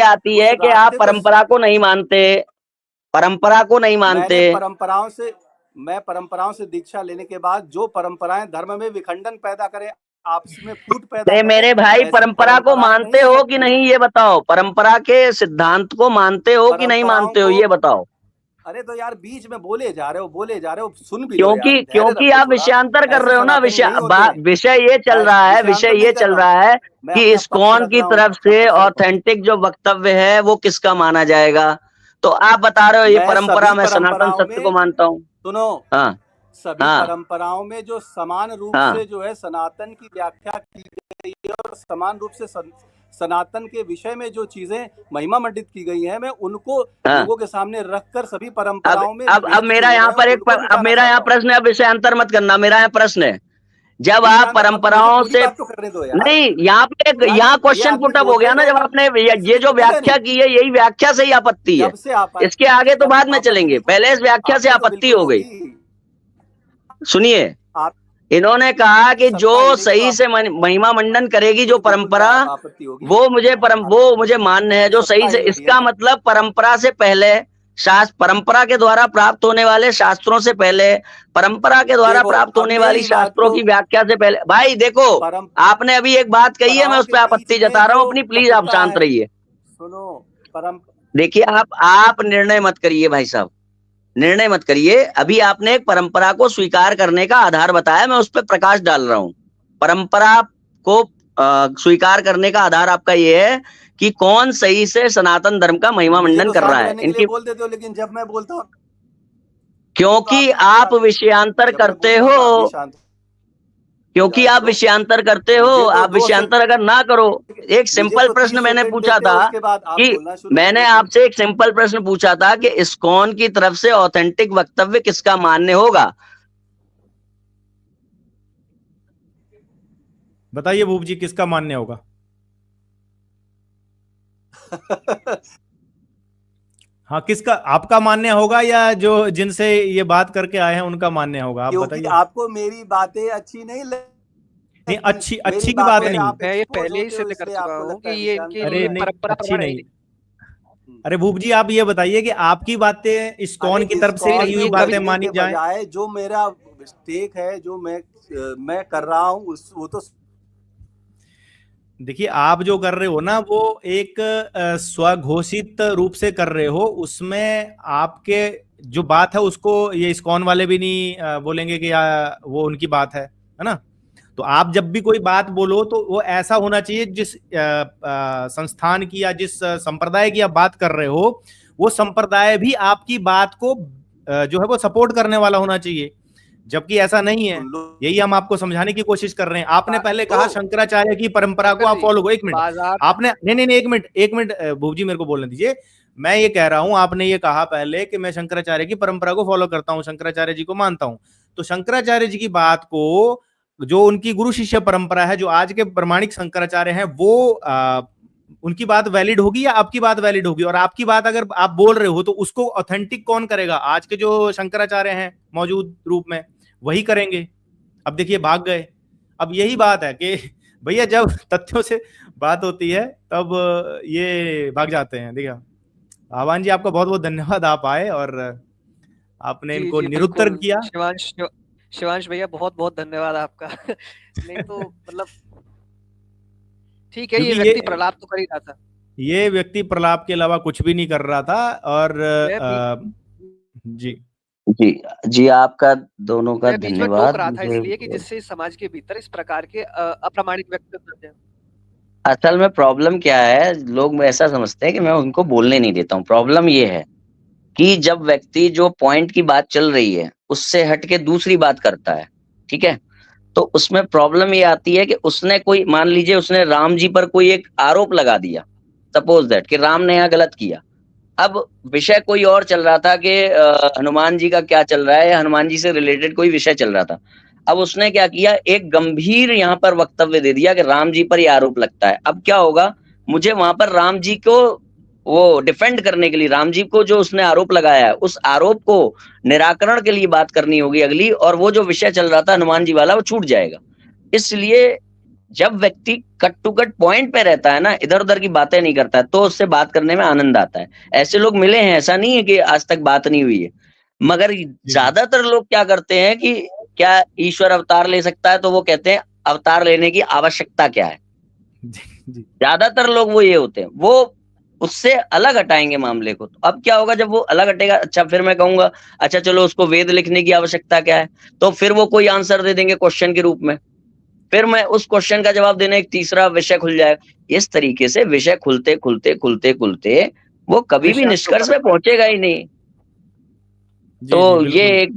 आती है कि आप परंपरा को नहीं मानते, परंपरा को नहीं मानते। परंपराओं से मैं परंपराओं से दीक्षा लेने के बाद जो परंपराएं धर्म में विखंडन पैदा करें, आपस में फूट पैदा नहीं करें, मेरे भाई, ऐसी परंपरा को परंपराएं मानते नहीं हो आनी कि चाहिए। नहीं ये बताओ, परंपरा के सिद्धांत को मानते हो कि नहीं परंपराओं मानते हो को, ये बताओ। अरे तो यार बीच में बोले जा रहे हो, सुन भी लो यार, क्योंकि धैर्य क्योंकि रखो आप थोड़ा। विषयांतर कर ऐसे रहे हो ना, सनातनी नहीं होते हैं। विषय ये चल रहा है, विषय विषयांतर ये नहीं कर चल रहा हूँ, रहा है मैं कि अपना पक्ष इस्कॉन रख की रहा हूँ, तरफ अपना से पक्ष रखो। ऑथेंटिक जो वक्तव्य है वो किसका माना जाएगा। तो आप बता रहे हो ये मैं परंपरा, सभी मैं सनातन परंपराओं सत्य को में, मानता हूँ। सुनो, हाँ सभी हाँ परंपराओं में जो समान रूप हाँ से जो है सनातन की व्याख्या की गई है और समान रूप से सनातन के विषय में जो चीजें महिमा मंडित की गई हैं, मैं उनको हाँ। लोगों के सामने रखकर सभी अब परंपराओं में अब भेद जो मेरा हो यहाँ रहे पर हैं एक उनको अब मिटाना मेरा यहाँ चाहता हूँ। प्रश्न है, विषय अंतर मत करना। मेरा यहाँ प्रश्न है, जब आप विषयांतर मत, मुझे परंपराओं पूरी से बात तो करने दो यार। नहीं, यहाँ पे यार यहाँ ये क्वेश्चन आदमी पुटअप हो बोलते गया ना, जब रहेगा, आपने ऐसे ये जो तो बोले व्याख्या नहीं। की है, यही व्याख्या से ही आपत्ति है। जब से आपत्ति, इसके आगे तो जब बाद में आपत्ति चलेंगे, बिल्कुल, पहले इस व्याख्या से आपकी तो आपत्ति बिल्कुल हो गई। होगी। सुनिए, आप इन्होंने कहा कि जो सत्ता मिलेगी तो सही से महिमा मंडन करेगी जो बिल्कुल परंपरा, आपत्ति होगी। वो मुझे मान्य है, जो सही सत्ता से। ही होती है इसका ना। मतलब परंपरा से पहले, शास्त्र, परंपरा के द्वारा प्राप्त होने वाले शास्त्रों से पहले, परंपरा के द्वारा देखो, प्राप्त अब होने वाली मेरी बात शास्त्रों को की व्याख्या से पहले। भाई देखो, आपने अभी एक बात कही है, मैं उस के पर बीच आपत्ति में जता रहा हूं जो अपनी, प्लीज आप कटुता शांत है, रहिए। सुनो, देखिए, आप निर्णय मत करिए भाई साहब, निर्णय मत करिए। अभी आपने एक परंपरा को स्वीकार करने का आधार बताया, मैं उस पर प्रकाश डाल रहा हूं। परंपरा को स्वीकार करने का आधार आपका ये है कि कौन सही से सनातन धर्म का महिमा मुझे मंडन तो कर रहा शांत है। रहने के लिए इनकी, बोल देते हो, लेकिन जब मैं बोलता हूँ क्योंकि तो आप विषयांतर जब मैं करते बोलता हूँ तो आप भी हो, शांत क्योंकि जाते आप हो। विषयांतर करते हो। मुझे तो आप 2 विषयांतर अगर ना करो, एक मुझे सिंपल तो 30 प्रश्न मैंने सेकंड पूछा देते हो, था उसके बाद आप कि बोलना शुरू कर मैंने देते हो। आपसे एक सिंपल प्रश्न पूछा था कि इस्कॉन की तरफ से ऑथेंटिक वक्तव्य किसका मान्य होगा। बताइए भूप जी, किसका मान्य होगा? हाँ, किसका आपका मान्य होगा, या जो जिनसे ये बात करके आए हैं उनका मान्य होगा? आप क्योंकि बताइए। आपको मेरी बातें अच्छी नहीं नहीं, लगती, अच्छी मेरी की बात बातों से नहीं। आप मैं ये एक्सपोज पहले ही होते हो, सिद्ध कर इसलिए चुका आपको हूँ लगता कि है ये इनके अरे लिए नहीं, परंपरा अच्छी प्रमाण है ही नहीं। नहीं। अरे भूप जी, आप ये बताइए कि आपकी बातें इस्कॉन की तरफ से नहीं, कही नहीं, हुई ये बातें कभी मानी के जाए। बजाय जो मेरा स्टेक है, जो मैं कर रहा हूँ, वो तो देखिए, आप जो कर रहे हो ना, वो एक स्वघोषित रूप से कर रहे हो। उसमें आपके जो बात है उसको ये इस्कॉन वाले भी नहीं बोलेंगे कि वो उनकी बात है ना। तो आप जब भी कोई बात बोलो तो वो ऐसा होना चाहिए, जिस संस्थान की या जिस संप्रदाय की आप बात कर रहे हो, वो संप्रदाय भी आपकी बात को जो है वो सपोर्ट करने वाला होना चाहिए, जबकि ऐसा नहीं है। यही हम आपको समझाने की कोशिश कर रहे हैं। आपने पहले कहा शंकराचार्य की परंपरा को आप फॉलो करो। एक मिनट, आपने नहीं, एक मिनट भूप जी, मेरे को बोलने दीजिए। मैं ये कह रहा हूं, आपने ये कहा पहले कि मैं शंकराचार्य की परंपरा को फॉलो करता हूं, शंकराचार्य जी को मानता हूं। तो शंकराचार्य जी की बात को, जो उनकी गुरु शिष्य परंपरा है, जो आज के प्रमाणिक शंकराचार्य हैं, वो उनकी बात वैलिड होगी या आपकी बात वैलिड होगी? और आपकी बात अगर आप बोल रहे हो तो उसको ऑथेंटिक कौन करेगा? आज के जो शंकराचार्य हैं मौजूद रूप में, वही करेंगे। अब देखिए, भाग गए। अब यही बात है कि भैया, जब तथ्यों से बात होती है तब ये भाग जाते हैं। देखिए आह्वान जी, आपका बहुत बहुत धन्यवाद, आप आए और आपने इनको निरुत्तर किया। शिवांश भैया, बहुत बहुत धन्यवाद आपका। नहीं तो मतलब ठीक है, ये व्यक्ति प्रलाप तो कर ही रहा था। ये व्यक्ति प्रलाप के अलावा कुछ भी नहीं कर रहा था। और जी, आपका दोनों का धन्यवाद। टोक रहा था इसलिए कि जिससे समाज के भीतर इस प्रकार के अप्रामाणिक व्यक्तित्व हैं। असल में प्रॉब्लम क्या है, लोग ऐसा समझते हैं कि मैं उनको बोलने नहीं देता हूँ। प्रॉब्लम ये है कि जब व्यक्ति जो पॉइंट की बात चल रही है उससे हट के दूसरी बात करता है, ठीक है, तो उसमें प्रॉब्लम ये आती है कि उसने कोई, मान लीजिए उसने राम जी पर कोई एक आरोप लगा दिया, सपोज दैट कि राम ने यहाँ गलत किया। अब विषय कोई और चल रहा था कि हनुमान जी का क्या चल रहा है, हनुमान जी से रिलेटेड कोई विषय चल रहा था। अब उसने क्या किया, एक गंभीर यहाँ पर वक्तव्य दे दिया कि राम जी पर यह आरोप लगता है। अब क्या होगा, मुझे वहां पर राम जी को वो डिफेंड करने के लिए, राम जी को जो उसने आरोप लगाया है उस आरोप को निराकरण के लिए बात करनी होगी अगली, और वो जो विषय चल रहा था हनुमान जी वाला, वो छूट जाएगा। इसलिए जब व्यक्ति कट टू कट पॉइंट पे रहता है ना, इधर उधर की बातें नहीं करता है, तो उससे बात करने में आनंद आता है। ऐसे लोग मिले हैं, ऐसा नहीं है कि आज तक बात नहीं हुई है। मगर ज्यादातर लोग क्या करते हैं कि क्या ईश्वर अवतार ले सकता है, तो वो कहते हैं अवतार लेने की आवश्यकता क्या है। ज्यादातर लोग वो ये होते हैं, वो उससे अलग हटाएंगे मामले को। तो अब क्या होगा जब वो अलग हटेगा, अच्छा फिर मैं कहूंगा अच्छा चलो उसको वेद लिखने की आवश्यकता क्या है, तो फिर वो कोई आंसर दे देंगे क्वेश्चन के रूप में, फिर मैं उस क्वेश्चन का जवाब देने एक तीसरा विषय खुल जाएगा। इस तरीके से विषय खुलते खुलते खुलते खुलते वो कभी भी निष्कर्ष में पहुंचेगा ही नहीं। तो ये एक